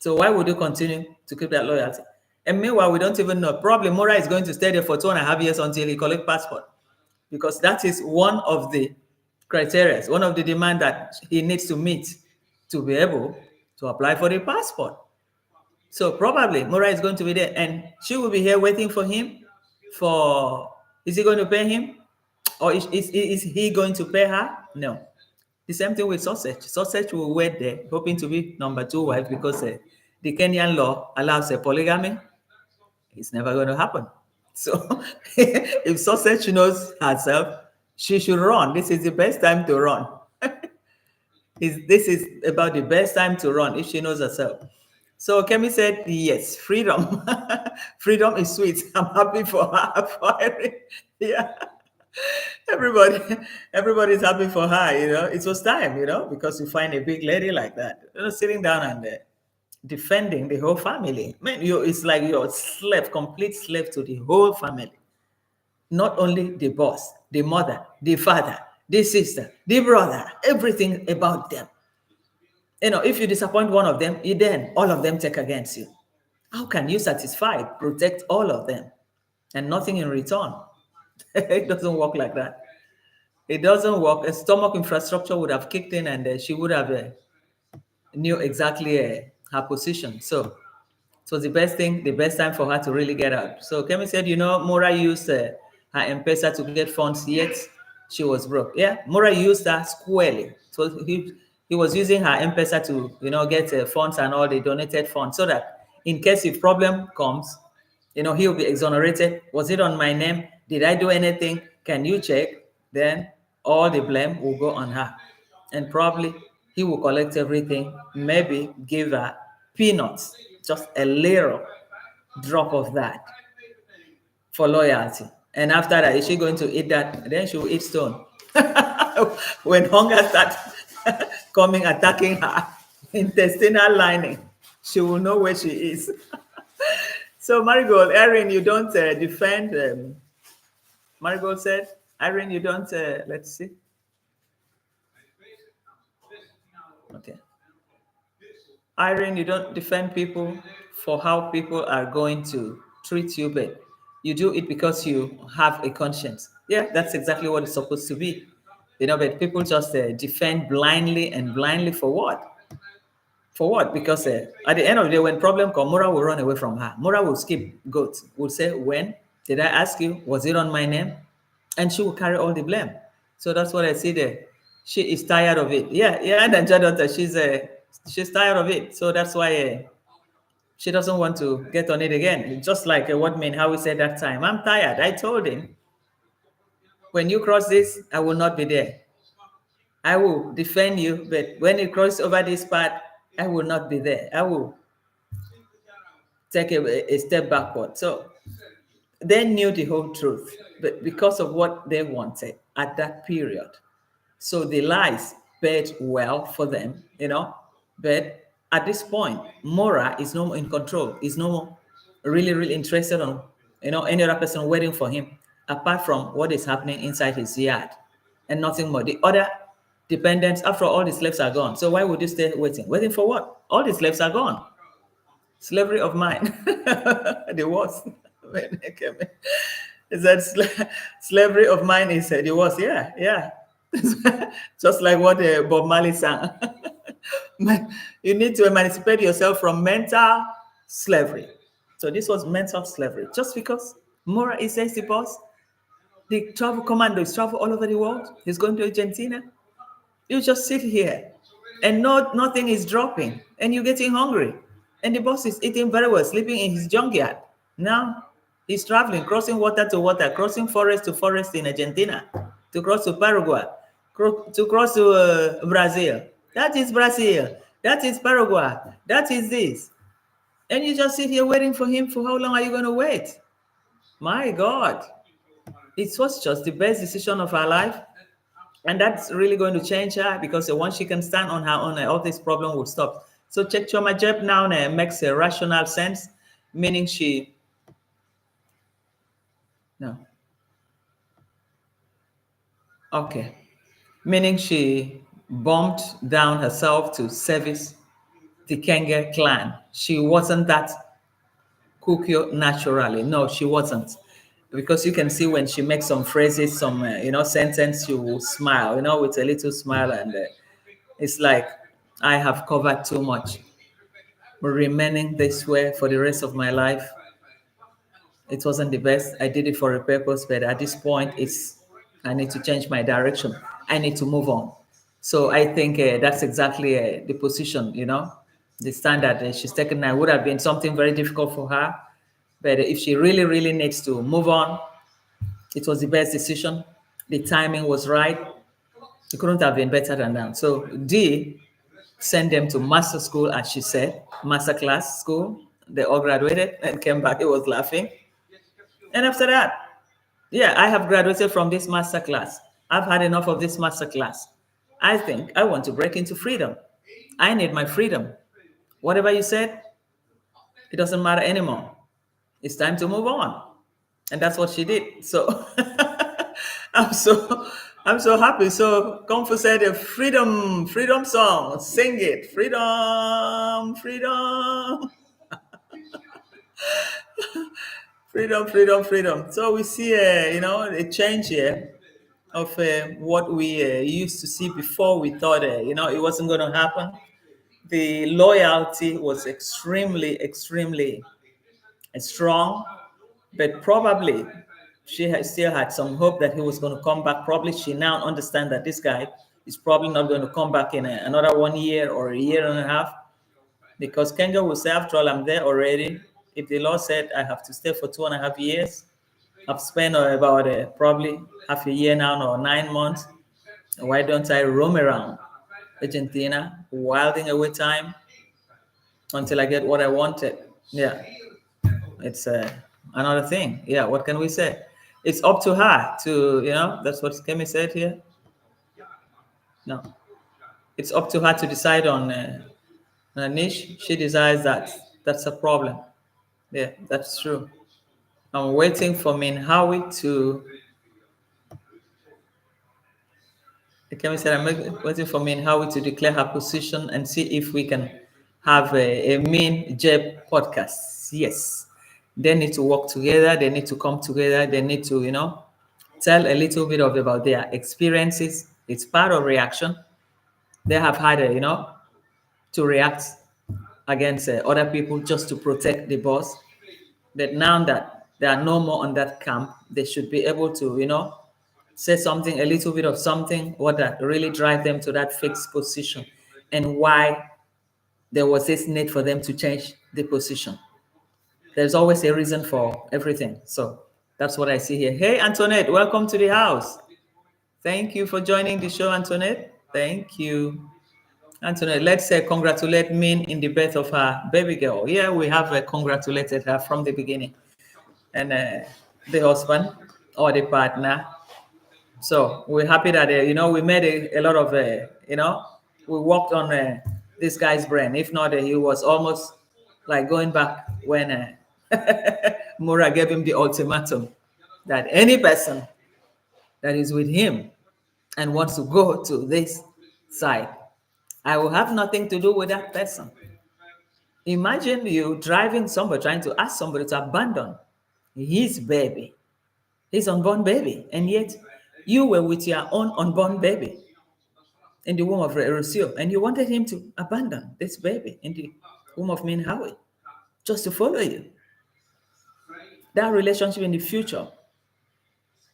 So why would you continue to keep that loyalty? And meanwhile, we don't even know. Probably Mora is going to stay there for 2.5 years until he collects passport. Because that is one of the criteria, one of the demands that he needs to meet to be able to apply for the passport. So probably Mora is going to be there, and she will be here waiting for him. Is he going to pay him? Or is he going to pay her? No. The same thing with Sausage. Sausage will wait there, hoping to be number 2 wife, because the Kenyan law allows a polygamy. It's never going to happen. So if sausage knows herself, she should run. This is the best time to run. This is about the best time to run if she knows herself. So Kemi said, yes, freedom. Freedom is sweet. I'm happy for her. For it. Yeah. Everybody, everybody's happy for her, It was time, because you find a big lady like that, sitting down and defending the whole family. Man, it's like you're a slave, complete slave to the whole family. Not only the boss, the mother, the father, the sister, the brother, everything about them. If you disappoint one of them, then all of them take against you. How can you satisfy, protect all of them and nothing in return? It doesn't work like that. It doesn't work. A stomach infrastructure would have kicked in and she would have knew exactly her position. So it was the best time for her to really get out. So Kemi said, Mora used her M-Pesa to get funds, yet she was broke. Yeah, Mora used her squarely. So he was using her M-Pesa to, get funds and all the donated funds so that in case if problem comes, he'll be exonerated. Was it on my name? Did I do anything? Can you check? Then all the blame will go on her. And probably he will collect everything, maybe give her peanuts, just a little drop of that for loyalty. And after that, is she going to eat that? Then she will eat stone. When hunger starts coming, attacking her intestinal lining, she will know where she is. So Marigold, Erin, you don't defend. Marigold said, Erin, you don't, let's see. Okay. Irene, you don't defend people for how people are going to treat you, but you do it because you have a conscience. Yeah, that's exactly what it's supposed to be. But people just defend blindly, and blindly for what? For what? Because at the end of the day, when problem comes, Mura will run away from her. Mura will skip goats, will say, when did I ask you? Was it on my name? And she will carry all the blame. So that's what I see there. She is tired of it. Yeah, and then daughter, she's tired of it. So that's why she doesn't want to get on it again. Just like what me and Hawi said that time. I'm tired. I told him, when you cross this, I will not be there. I will defend you, but when you cross over this part, I will not be there. I will take a step backward. So they knew the whole truth, but because of what they wanted at that period. So the lies paid well for them, But at this point, Mora is no more in control. Is no more really, really interested on, any other person waiting for him, apart from what is happening inside his yard and nothing more. The other dependents, after all the slaves are gone. So why would you stay waiting? Waiting for what? All the slaves are gone. Slavery of mine. The worst. Is that slavery of mine is the worst? Yeah. Just like what Bob Marley sang. You need to emancipate yourself from mental slavery. So this was mental slavery. Just because Mora is the boss, the travel commando is travel all over the world. He's going to Argentina. You just sit here and nothing is dropping, and you're getting hungry. And the boss is eating very well, sleeping in his junkyard. Now he's traveling, crossing water to water, crossing forest to forest in Argentina, to cross to Paraguay, to cross to Brazil. That is Brazil. That is Paraguay. That is this. And you just sit here waiting for him. For how long are you going to wait? My God. It was just the best decision of her life. And that's really going to change her, because once she can stand on her own, all this problem will stop. So Choma Jeb now makes a rational sense, meaning she... No. Okay. Meaning she bumped down herself to service the Kenge clan. She wasn't that Kukyo naturally. No, she wasn't. Because you can see when she makes some phrases, some, sentence, she will smile, with a little smile. And it's like, I have covered too much. Remaining this way for the rest of my life, it wasn't the best. I did it for a purpose, but at this point, I need to change my direction. I need to move on. So I think that's exactly the position, the stand that she's taken now. Would have been something very difficult for her, But if she really, really needs to move on, it was the best decision. The timing was right. It couldn't have been better than that. So D sent them to master school, as she said, master class school. They all graduated and came back. He was laughing. And after that, yeah, I have graduated from this master class. I've had enough of this master class. I think I want to break into freedom. I need my freedom. Whatever you said, it doesn't matter anymore. It's time to move on. And that's what she did. So I'm so I'm so happy. So Comfort said a freedom song. Sing it. Freedom. Freedom. So we see a change here of what we used to see before. We thought it wasn't going to happen. The loyalty was extremely strong, but probably she still had some hope that he was going to come back. Probably she now understands that this guy is probably not going to come back in another 1 year or a year and a half, because Kenga will say, after all, I'm there already. If the law said I have to stay for 2.5 years, I've spent about probably half a year now or 9 months. Why don't I roam around Argentina, wilding away time until I get what I wanted? Yeah, it's another thing. Yeah, what can we say? It's up to her to, that's what Kemi said here. No, it's up to her to decide on a niche. She decides that. That's a problem. Yeah, that's true. I'm waiting for Hawi to. Kemi said, I'm waiting for Hawi to declare her position and see if we can have a Jeb podcast. Yes. They need to work together. They need to come together. They need to, tell a little bit about their experiences. It's part of reaction. They have had, to react against other people just to protect the boss. But now that they are no more on that camp, they should be able to, say something, a little bit of something, what that really drive them to that fixed position, and why there was this need for them to change the position. There's always a reason for everything. So that's what I see here. Hey, Antoinette, welcome to the house. Thank you for joining the show, Antoinette. Thank you. Antoinette, let's congratulate Min in the birth of her baby girl. Yeah, we have congratulated her from the beginning. And the husband or the partner. So we're happy that, we made a lot of, we worked on this guy's brain. If not, he was almost like going back when Mura gave him the ultimatum that any person that is with him and wants to go to this side, I will have nothing to do with that person. Imagine you driving somebody, trying to ask somebody to abandon his baby, his unborn baby, and yet you were with your own unborn baby in the womb of Rocio, and you wanted him to abandon this baby in the womb of Hawi just to follow you. That relationship in the future,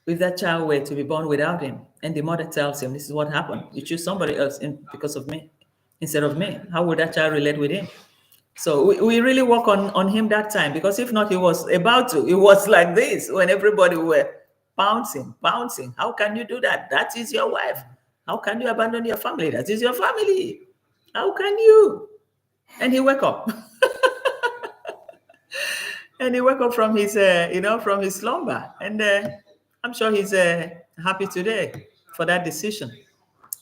if that child were to be born without him, and the mother tells him, this is what happened, you choose somebody else because of me instead of me, how would that child relate with him? So we really work on him that time, because if not, he was about to. It was like this when everybody were pouncing. How can you do that? That is your wife. How can you abandon your family? That is your family. How can you? And he woke up. And he woke up from his, from his slumber. And I'm sure he's happy today for that decision.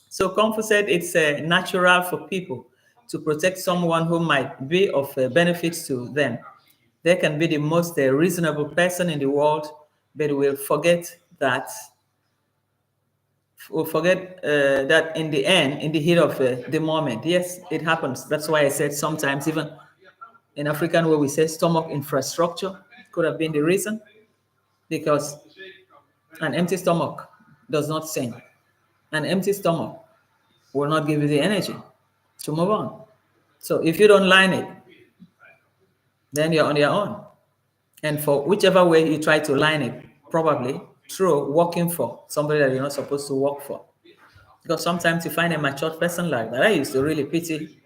So Comfort said it's natural for people to protect someone who might be of benefit to them. They can be the most reasonable person in the world, but we'll forget that. We'll forget that in the end, in the heat of the moment. Yes, it happens. That's why I said sometimes, even in African where we say stomach infrastructure could have been the reason, because an empty stomach does not sing. An empty stomach will not give you the energy to move on. So if you don't line it, then you're on your own. And for whichever way you try to line it, probably through working for somebody that you're not supposed to work for. Because sometimes you find a mature person like that. I used to really pity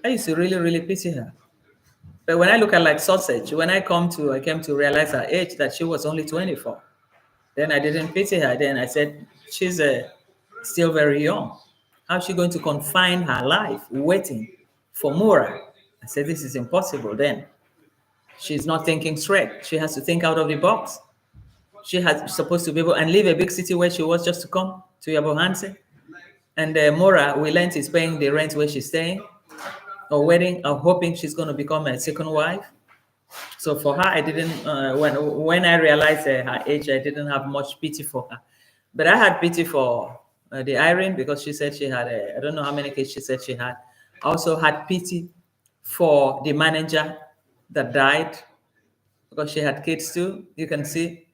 her. But when I look at like sausage, when I came to realize her age, that she was only 24. Then I didn't pity her. Then I said, she's still very young. How's she going to confine her life waiting for Mura? I said, this is impossible. Then she's not thinking straight. She has to think out of the box. She has supposed to be able and leave a big city where she was just to come to Yabohanse. And Mora, we learned, is paying the rent where she's staying, or wedding, or hoping she's going to become a second wife. So for her, I didn't, when I realized her age, I didn't have much pity for her. But I had pity for the Irene, because she said she had, I don't know how many kids she said she had. I also had pity for the manager that died, because she had kids too. You can see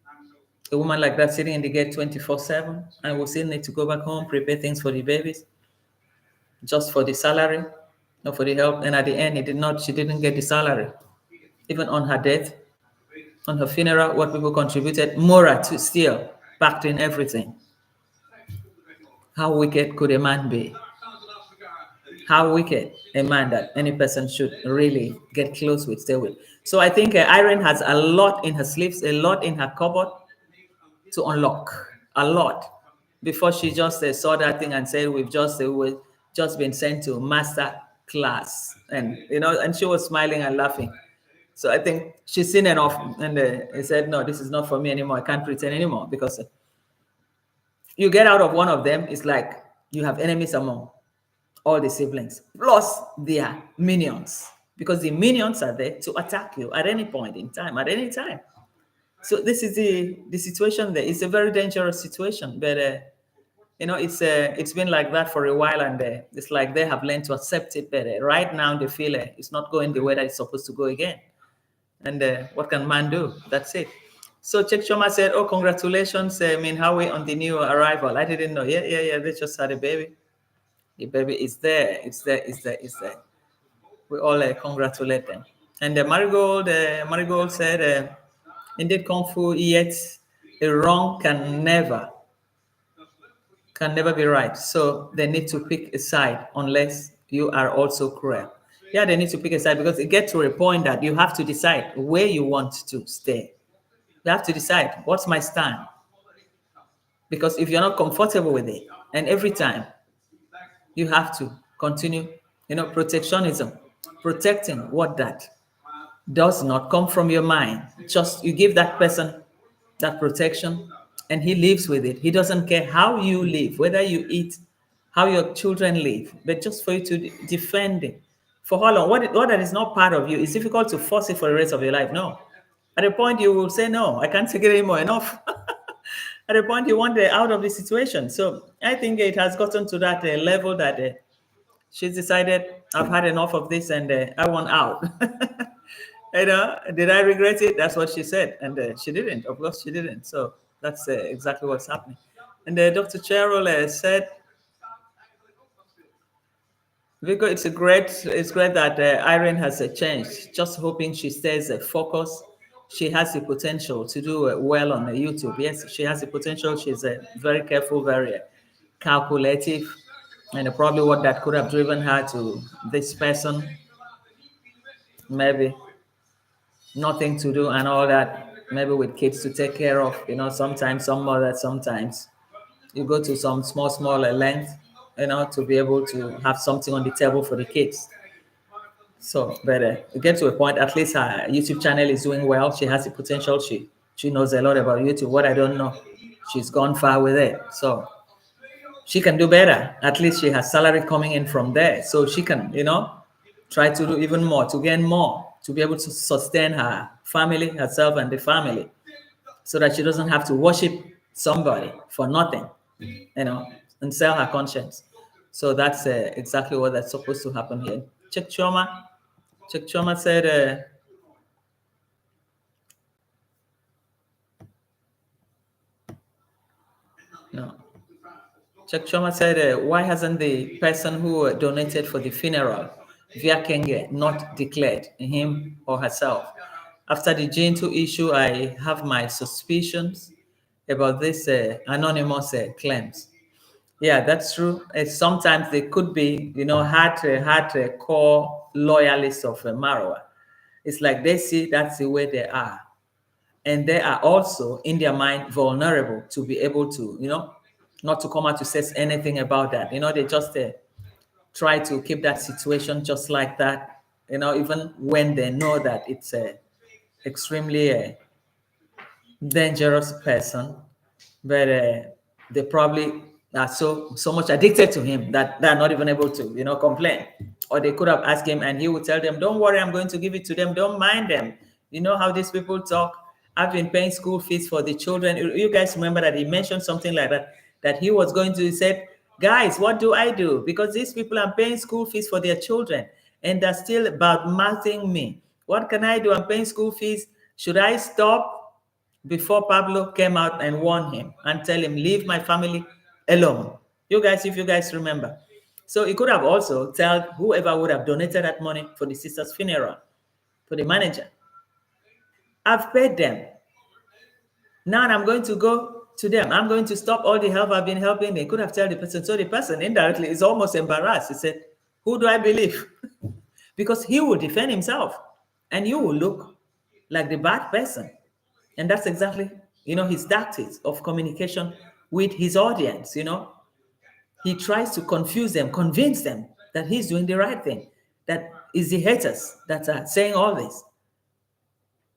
a woman like that sitting in the gate 24/7, and will still need to go back home, prepare things for the babies, just for the salary, not for the help. And at the end, she didn't get the salary. Even on her death, on her funeral, what people contributed, Mora to still packed in everything. How wicked could a man be? How wicked a man that any person should really get close with, stay with. So I think Irene has a lot in her sleeves, a lot in her cupboard to unlock, a lot, before she just saw that thing and said, we've just been sent to master class. And, and she was smiling and laughing. So I think she's seen enough, and said, no, this is not for me anymore. I can't pretend anymore, because you get out of one of them, it's like you have enemies among all the siblings, plus their minions, because the minions are there to attack you at any point in time, at any time. So this is the situation there. It's a very dangerous situation, but it's been like that for a while, and it's like they have learned to accept it better. Right now, they feel it's not going the way that it's supposed to go again. And what can man do? That's it. So Chekchoma said, "Oh, congratulations, Hawi, on the new arrival." I didn't know. Yeah. They just had a baby. The baby is there. It's there. We all congratulate them. And Marigold said, "Indeed, Kung Fu, yet a wrong can never be right. So they need to pick a side, unless you are also cruel." Yeah, they need to pick a side, because it gets to a point that you have to decide where you want to stay. You have to decide, what's my stand? Because if you're not comfortable with it, and every time you have to continue, protectionism, protecting what that does not come from your mind. Just you give that person that protection, and he lives with it. He doesn't care how you live, whether you eat, how your children live, but just for you to defend it. For how long? What that is not part of you, it's difficult to force it for the rest of your life. No. At a point you will say, no, I can't take it anymore, enough. At a point you want out of the situation. So I think it has gotten to that level that she's decided, I've had enough of this, and I want out. Did I regret it? That's what she said. And she didn't. Of course, she didn't. So that's exactly what's happening. And Dr. Cheryl said, Vico, it's great that Irene has changed. Just hoping she stays focused. She has the potential to do well on YouTube. Yes, she has the potential. She's very careful, very calculative, and probably what that could have driven her to this person, maybe nothing to do and all that, maybe with kids to take care of. Sometimes some mothers, sometimes you go to some small length, to be able to have something on the table for the kids. So, but it gets to a point, at least her YouTube channel is doing well. She has the potential. She knows a lot about YouTube. What I don't know, she's gone far with it. So she can do better. At least she has salary coming in from there. So she can, try to do even more, to gain more, to be able to sustain her family, herself and the family, so that she doesn't have to worship somebody for nothing, and sell her conscience. So that's exactly what that's supposed to happen here. Chek Choma said, no. Chek Choma said, why hasn't the person who donated for the funeral via Kenge not declared him or herself? After the G2 issue, I have my suspicions about this anonymous claims. Yeah, that's true. Sometimes they could be, hard core loyalists of Marwa. It's like they see that's the way they are. And they are also in their mind vulnerable to be able to, not to come out to say anything about that. They just try to keep that situation just like that, even when they know that it's a extremely dangerous person, but they probably are so much addicted to him that they're not even able to, complain. Or they could have asked him and he would tell them, don't worry, I'm going to give it to them. Don't mind them. You know how these people talk. I've been paying school fees for the children. You guys remember that he mentioned something like that he was going to, he said, guys, what do I do? Because these people are paying school fees for their children and they're still bad-mouthing me. What can I do? I'm paying school fees. Should I stop? Before Pablo came out and warned him and tell him, leave my family alone. You guys, if you guys remember. So he could have also told whoever would have donated that money for the sister's funeral, for the manager, I've paid them. Now I'm going to go to them. I'm going to stop all the help I've been helping. They could have told the person. So the person indirectly is almost embarrassed. He said, who do I believe? Because he will defend himself and you will look like the bad person. And that's exactly, his tactics of communication with his audience. He tries to confuse them, convince them that he's doing the right thing, that is the haters that are saying all this.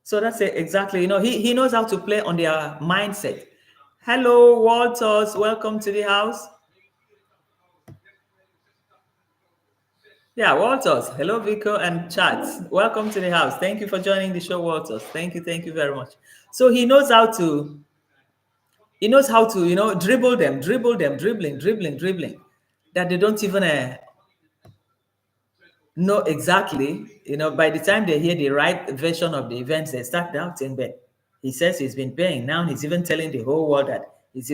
So that's it, exactly, he knows how to play on their mindset. Hello, Walters, welcome to the house. Yeah, Walters. Hello, Vico and Chats. Welcome to the house. Thank you for joining the show, Walters. Thank you very much. So he knows how to, dribble them, dribbling, that they don't even know exactly, by the time they hear the right version of the events, they start doubting. But he says he's been paying. Now he's even telling the whole world that he's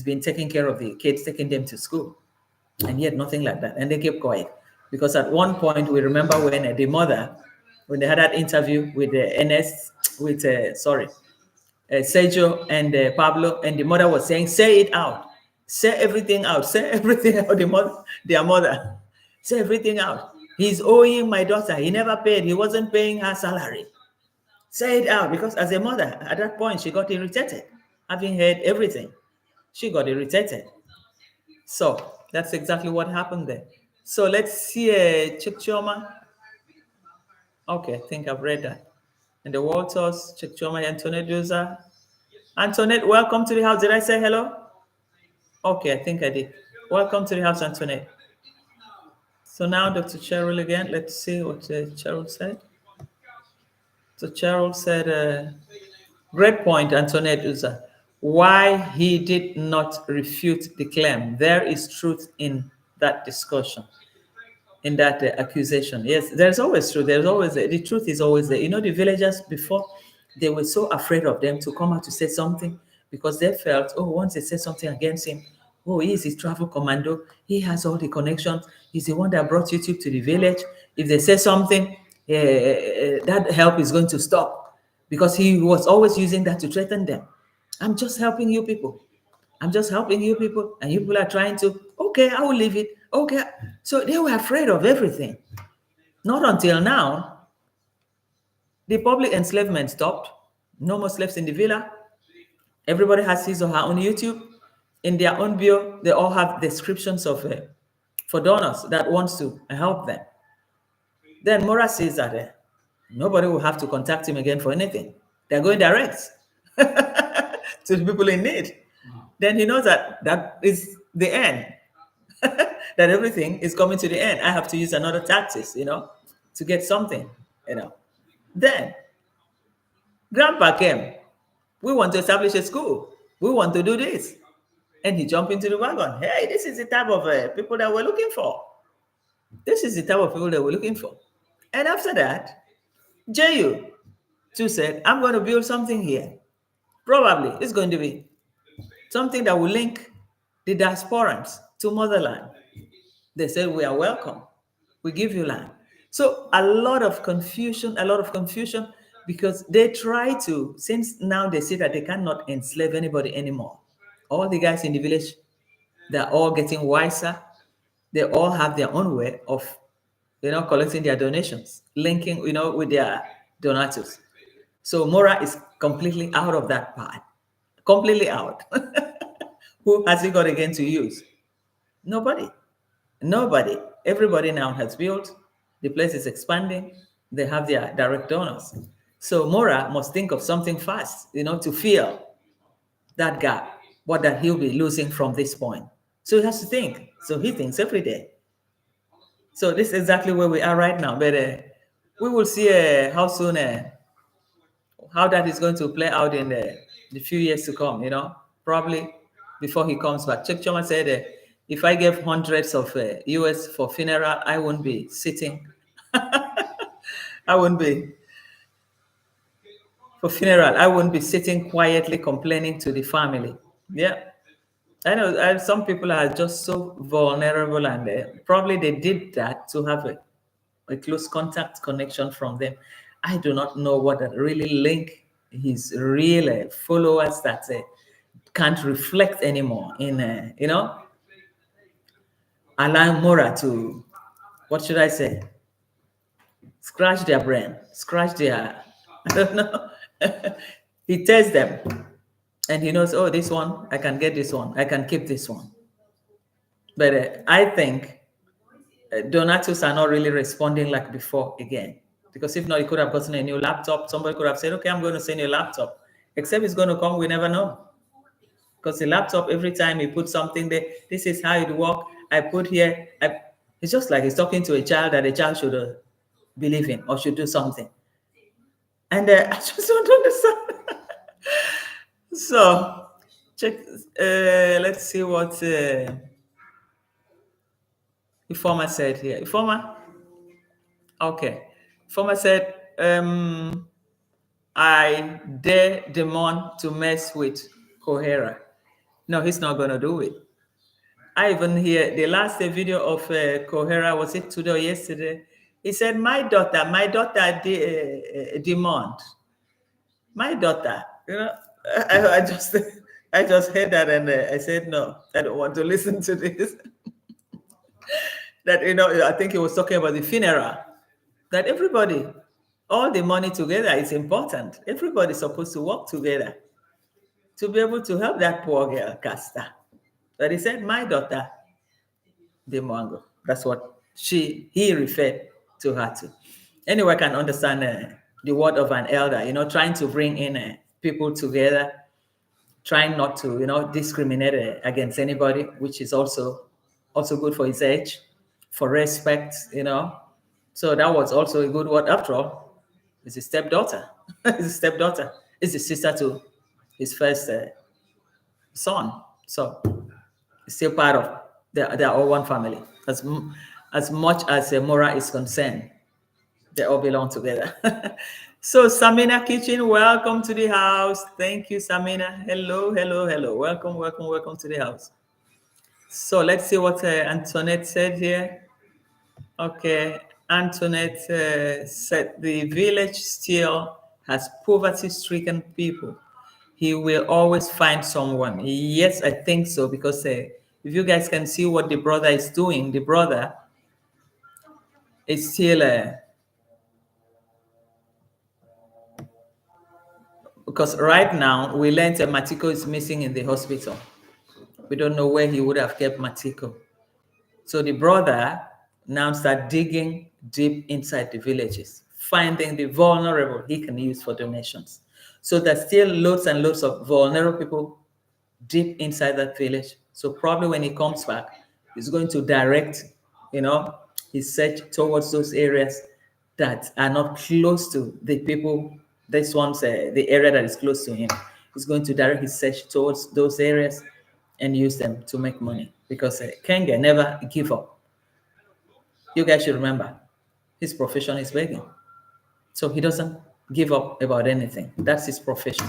been taking care of the kids, taking them to school. And yet nothing like that. And they kept quiet. Because at one point, we remember when the mother, when they had that interview with the Sergio and Pablo, and the mother was saying, say it out. Say everything out. Say everything out. Their mother. Say everything out. He's owing my daughter. He never paid. He wasn't paying her salary. Say it out. Because as a mother, at that point, she got irritated. Having heard everything, she got irritated. So that's exactly what happened there. So let's see Chikchoma. Okay, I think I've read that. And the Walters, Chikchoma, Antoinette Duza. Antoinette, welcome to the house. Did I say hello? Okay, I think I did. Welcome to the house, Antoinette. So now Dr. Cheryl again. Let's see what Cheryl said. So Cheryl said, great point, Antoinette Duza. Why he did not refute the claim. There is truth in that discussion, in that accusation. Yes, there's always truth. There's always the truth is always there. The villagers before, they were so afraid of them to come out to say something because they felt, oh, once they say something against him, oh, he is his travel commando. He has all the connections. He's the one that brought YouTube to the village. If they say something, that help is going to stop because he was always using that to threaten them. I'm just helping you people. I'm just helping you people. And you people are trying to, okay, I will leave it. Okay. So they were afraid of everything. Not until now. The public enslavement stopped. No more slaves in the villa. Everybody has his or her own YouTube. In their own bio, they all have descriptions of for donors that wants to help them. Then Mora says that nobody will have to contact him again for anything. They're going direct to the people in need. Then he knows that is the end. That everything is coming to the end. I have to use another tactics, to get something, Then Grandpa came. We want to establish a school. We want to do this. And he jumped into the wagon. Hey, this is the type of people that we're looking for. This is the type of people that we're looking for. And after that, JU too said, I'm going to build something here. Probably it's going to be something that will link the diasporans to motherland. They said, we are welcome. We give you land. So a lot of confusion because they try to, since now they see that they cannot enslave anybody anymore. All the guys in the village, they're all getting wiser. They all have their own way of collecting their donations, linking, with their donators. So Mora is completely out of that part, completely out. Who has he got again to use? Nobody. Nobody. Everybody now has built. The place is expanding. They have their direct donors. So Mora must think of something fast, to fill that gap, what that he'll be losing from this point. So he has to think. So he thinks every day. So this is exactly where we are right now. But we will see how soon, how that is going to play out in the few years to come. Probably before he comes back. Chuck Choma said, if I gave hundreds of US for funeral, I wouldn't be sitting. I wouldn't be for funeral. I wouldn't be sitting quietly complaining to the family. Yeah. I know some people are just so vulnerable, and probably they did that to have a close contact connection from them. I do not know what that really link his real followers that can't reflect anymore in, allowing Mora to, what should I say, scratch their brain, scratch their, I don't know. He tells them, and he knows, oh, this one, I can get this one, I can keep this one. But I think donators are not really responding like before again. Because if not, he could have gotten a new laptop. Somebody could have said, okay, I'm going to send you a laptop. Except it's going to come, we never know. Because the laptop, every time he put something there, this is how it works. I put here. It's just like he's talking to a child that a child should believe in or should do something. And I just don't understand. So, check. Let's see what Informer said here. Informer? Okay. Informer said, I dare Deemon to mess with Kohera. No, he's not going to do it. I even hear the last video of Kohera, was it today or yesterday? He said, my daughter, Deemon, my daughter. I just I just heard that, and I said, no, I don't want to listen to this. That, I think he was talking about the funeral. That everybody, all the money together is important. Everybody's supposed to work together to be able to help that poor girl, Casta. But he said, my daughter, Demongo. That's what he referred to her to. Anyway, I can understand the word of an elder, trying to bring in people together, trying not to, discriminate against anybody, which is also good for his age, for respect, So that was also a good word. After all, it's his stepdaughter. It's his stepdaughter. It's the sister to his first son. So it's still part of they're all one family. As much as Mora is concerned, they all belong together. So Samina Kitchen, welcome to the house. Thank you, Samina. Hello, hello, hello. Welcome, welcome, welcome to the house. So let's see what Antoinette said here. Okay, Antoinette said the village still has poverty-stricken people. He will always find someone. Yes, I think so, because if you guys can see what the brother is doing, the brother is still because right now we learned that Matiko is missing in the hospital. We don't know where he would have kept Matiko. So the brother now start digging deep inside the villages, finding the vulnerable he can use for donations. So there's still loads and loads of vulnerable people deep inside that village. So probably when he comes back, he's going to direct, his search towards those areas that are not close to the people. This one's the area that is close to him. He's going to direct his search towards those areas and use them to make money, because Kenge never give up. You guys should remember, his profession is begging. So he doesn't give up about anything. That's his profession.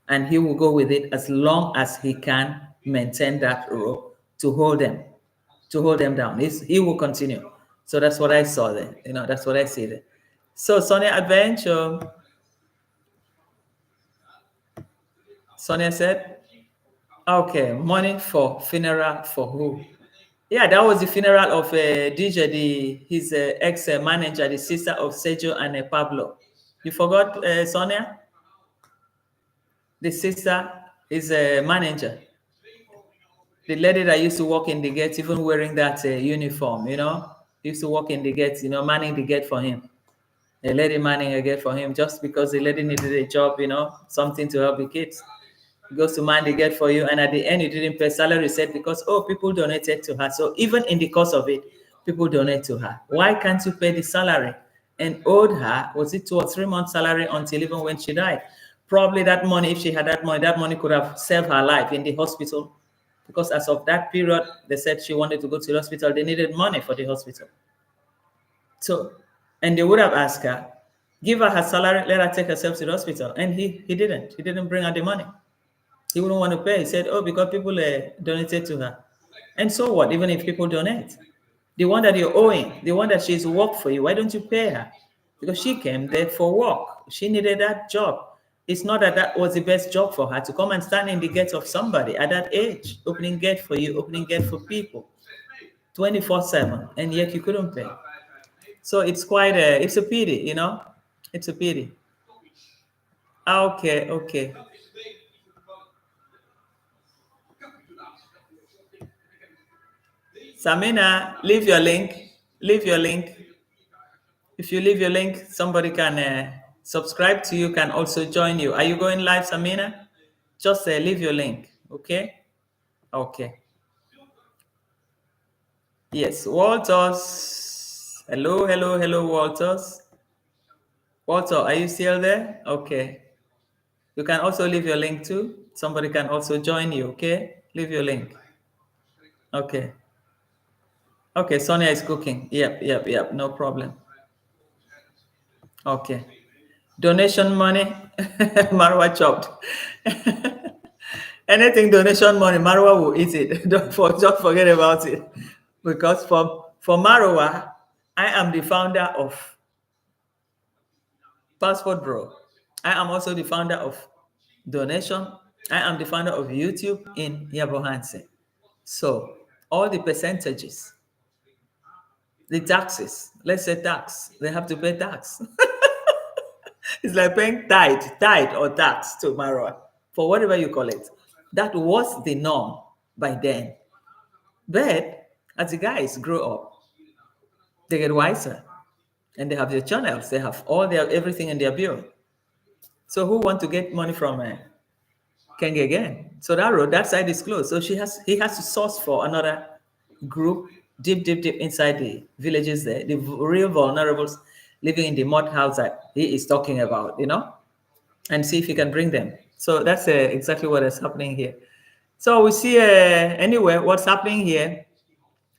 And he will go with it as long as he can maintain that rope to hold them down. He will continue. So that's what I saw there. That's what I see there. So Sonia Adventure. Sonia said, okay, money for funeral for who? Yeah, that was the funeral of DJ, his ex-manager, the sister of Sergio and Pablo. You forgot Sonia? The sister is a manager. The lady that used to work in the gate, even wearing that uniform, used to work in the gate, manning the gate for him. A lady manning a gate for him just because the lady needed a job, something to help the kids. Goes to man the gate for you, and at the end you didn't pay salary set because people donated to her. So even in the course of it, people donate to her. Why can't you pay the salary? And owed her, was it 2 or 3 months salary until even when she died? Probably that money, if she had that money could have saved her life in the hospital, because as of that period, they said she wanted to go to the hospital. They needed money for the hospital. So, and they would have asked her, give her her salary, let her take herself to the hospital. And he didn't. He didn't bring her the money. He wouldn't want to pay. He said, oh, because people donated to her. And so what, even if people donate? The one that you're owing, the one that she's worked for you, why don't you pay her? Because she came there for work. She needed that job. It's not that that was the best job for her to come and stand in the gate of somebody at that age, opening gate for you, opening gate for people, 24/7, and yet you couldn't pay. So it's quite it's a pity, It's a pity. Okay, okay. Samina, leave your link. Leave your link. If you leave your link, somebody can subscribe to you, can also join you. Are you going live, Samina? Just leave your link, okay? Okay. Yes, Walters. Hello, hello, hello, Walters. Walter, are you still there? Okay. You can also leave your link too. Somebody can also join you, okay? Leave your link. Okay. Okay, Sonia is cooking. Yep. No problem. Okay. Donation money, Marwa chopped. Anything donation money, Marwa will eat it. Don't forget about it. Because for Marwa, I am the founder of Passport Bro. I am also the founder of Donation. I am the founder of YouTube in Yabohanse. So all the percentages, the taxes, let's say tax, they have to pay tax. It's like paying tithe or tax to Marwa, for whatever you call it. That was the norm by then. But as the guys grow up, they get wiser, and they have their channels. They have everything in their bureau. So who want to get money from Kenge again? So that side is closed. So he has to source for another group deep inside the villages there, the real vulnerables living in the mud house that he is talking about, and see if he can bring them. So that's exactly what is happening here. So we see anyway what's happening here.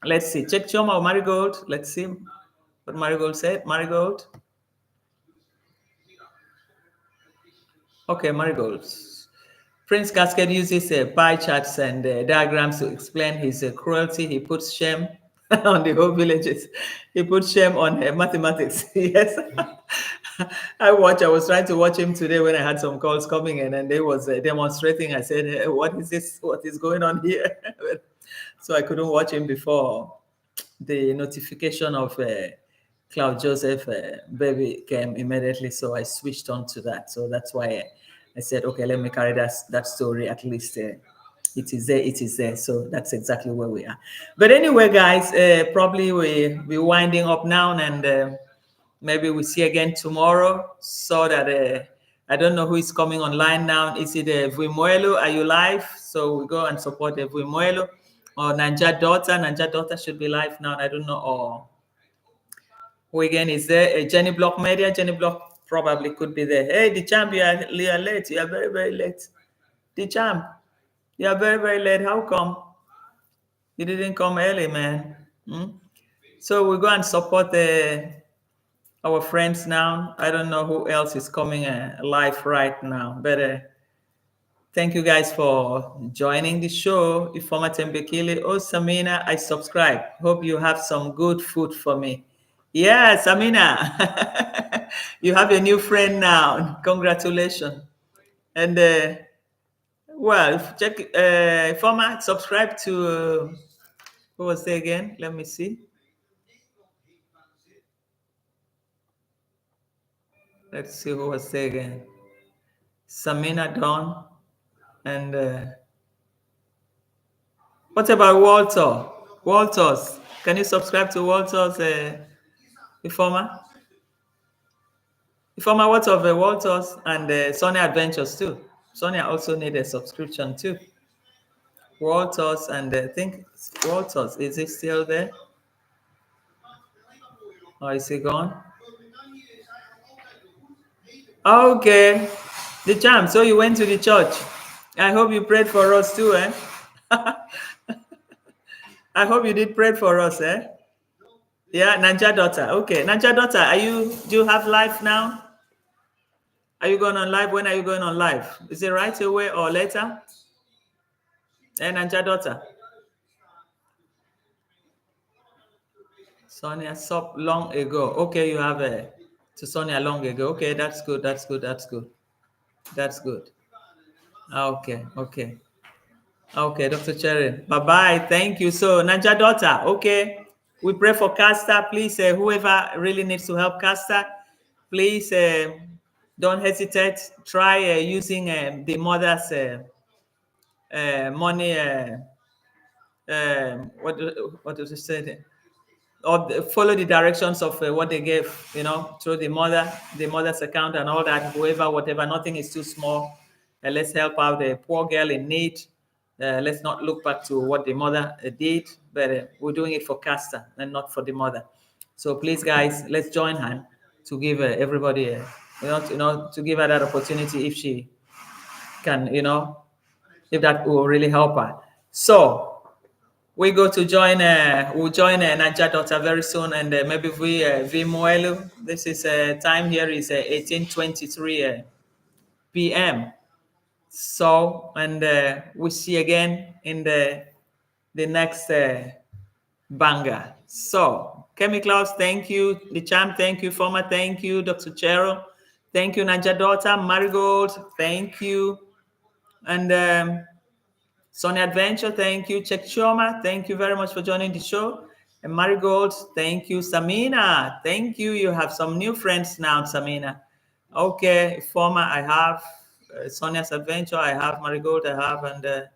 Let's see. Check Choma or Marigold. Let's see what Marigold said. Marigold. Okay, Marigold. Prince Cascade uses pie charts and diagrams to explain his cruelty. He puts shame on the whole villages. He puts shame on mathematics. Yes. I was trying to watch him today when I had some calls coming in and they was demonstrating. I said, what is this? What is going on here? So I couldn't watch him before the notification of Claude Joseph baby came immediately. So I switched on to that. So that's why I said, okay, let me carry that story. At least it is there. So that's exactly where we are. But anyway, guys, probably we're winding up now, and maybe we see again tomorrow. So that I don't know who is coming online now. Is it Vuimuelo? Are you live? So we go and support Vuimuelo or Nanja Daughter. Nanja Daughter should be live now. I don't know. Or who again is there? Jenny Block Media. Jenny Block probably could be there. Hey, the champ, you are late. You are very late. The champ, you are very late. How come you didn't come early, man? So we go and support our friends now. I don't know who else is coming live right now, but thank you guys for joining the show. Ifoma Tembekile. Oh, Samina, I subscribe. Hope you have some good food for me. Yeah, Samina, you have a new friend now. Congratulations. And well, check Ifoma, subscribe to Who was there again? Let me see. Let's see who was there again. Samina Dawn. And what about Walter? Walters. Can you subscribe to Walters, Informer? Informer, what of Walters and Sonia Adventures too? Sonia also need a subscription too. Walters and I think Walters, is he still there? Or is he gone? Okay. The charm. So you went to the church. I hope you prayed for us too, eh? I hope you did pray for us, eh? Yeah, Nanja daughter. Okay. Nanja daughter, do you have live now? Are you going on live? When are you going on live? Is it right away or later? And Nanja daughter. Sonia Sop long ago. Okay, you have to Sonia long ago. Okay, that's good. That's good. That's good. That's good. Okay, okay. Okay, Dr. Cherry. Bye-bye. Thank you. So, Nanja daughter, okay. We pray for Castor. Please, whoever really needs to help Castor, please don't hesitate. Try using the mother's money. What does it say? Or follow the directions of what they gave, through the mother's account and all that. Whoever, whatever, nothing is too small. Let's help out the poor girl in need. Let's not look back to what the mother did, but we're doing it for Castor and not for the mother. So please, guys, let's join hand to give everybody, to give her that opportunity if she can, if that will really help her. So we go to join, we'll join Naija daughter very soon, and maybe we Moelu. This is time here is 18:23 p.m. So, and we see again in the next banger. So, Kemi Klaus, thank you. The Champ, thank you. Former, thank you. Dr. Cheryl, thank you. Naija daughter, Marigold, thank you. And Sonia Adventure, thank you. Chek Choma, thank you very much for joining the show. And Marigold, thank you. Samina, thank you. You have some new friends now, Samina. Okay, Former, I have. Sonia's Adventure, I have. Marigold, I have. And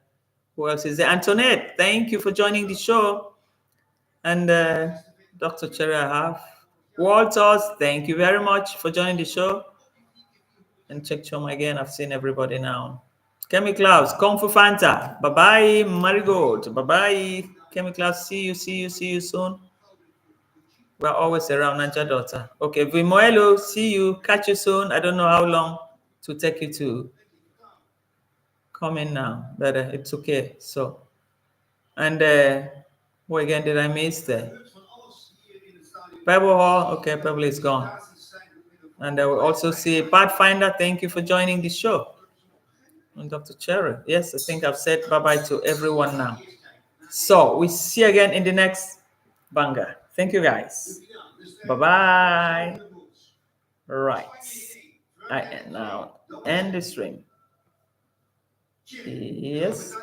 who else is there? Antoinette, thank you for joining the show. And Dr. Cherry, I have. Walters, thank you very much for joining the show. And Chek Choma again, I've seen everybody now. Kemi Klaus, Kung Fu Fanta. Bye-bye, Marigold. Bye-bye. Kemi Klaus, see you soon. We're always around, Nanja daughter. Okay, Vimoelo, see you. Catch you soon. I don't know how long to take you to come in now, but it's okay. So, and what again did I miss there? Pebble Hall, okay, Pebble is gone. And I will also see Pathfinder, thank you for joining the show. And Dr. Cherry, yes, I think I've said bye-bye to everyone now. So we see you again in the next banger. Thank you, guys. Bye-bye. Right. I now end the stream. Yes.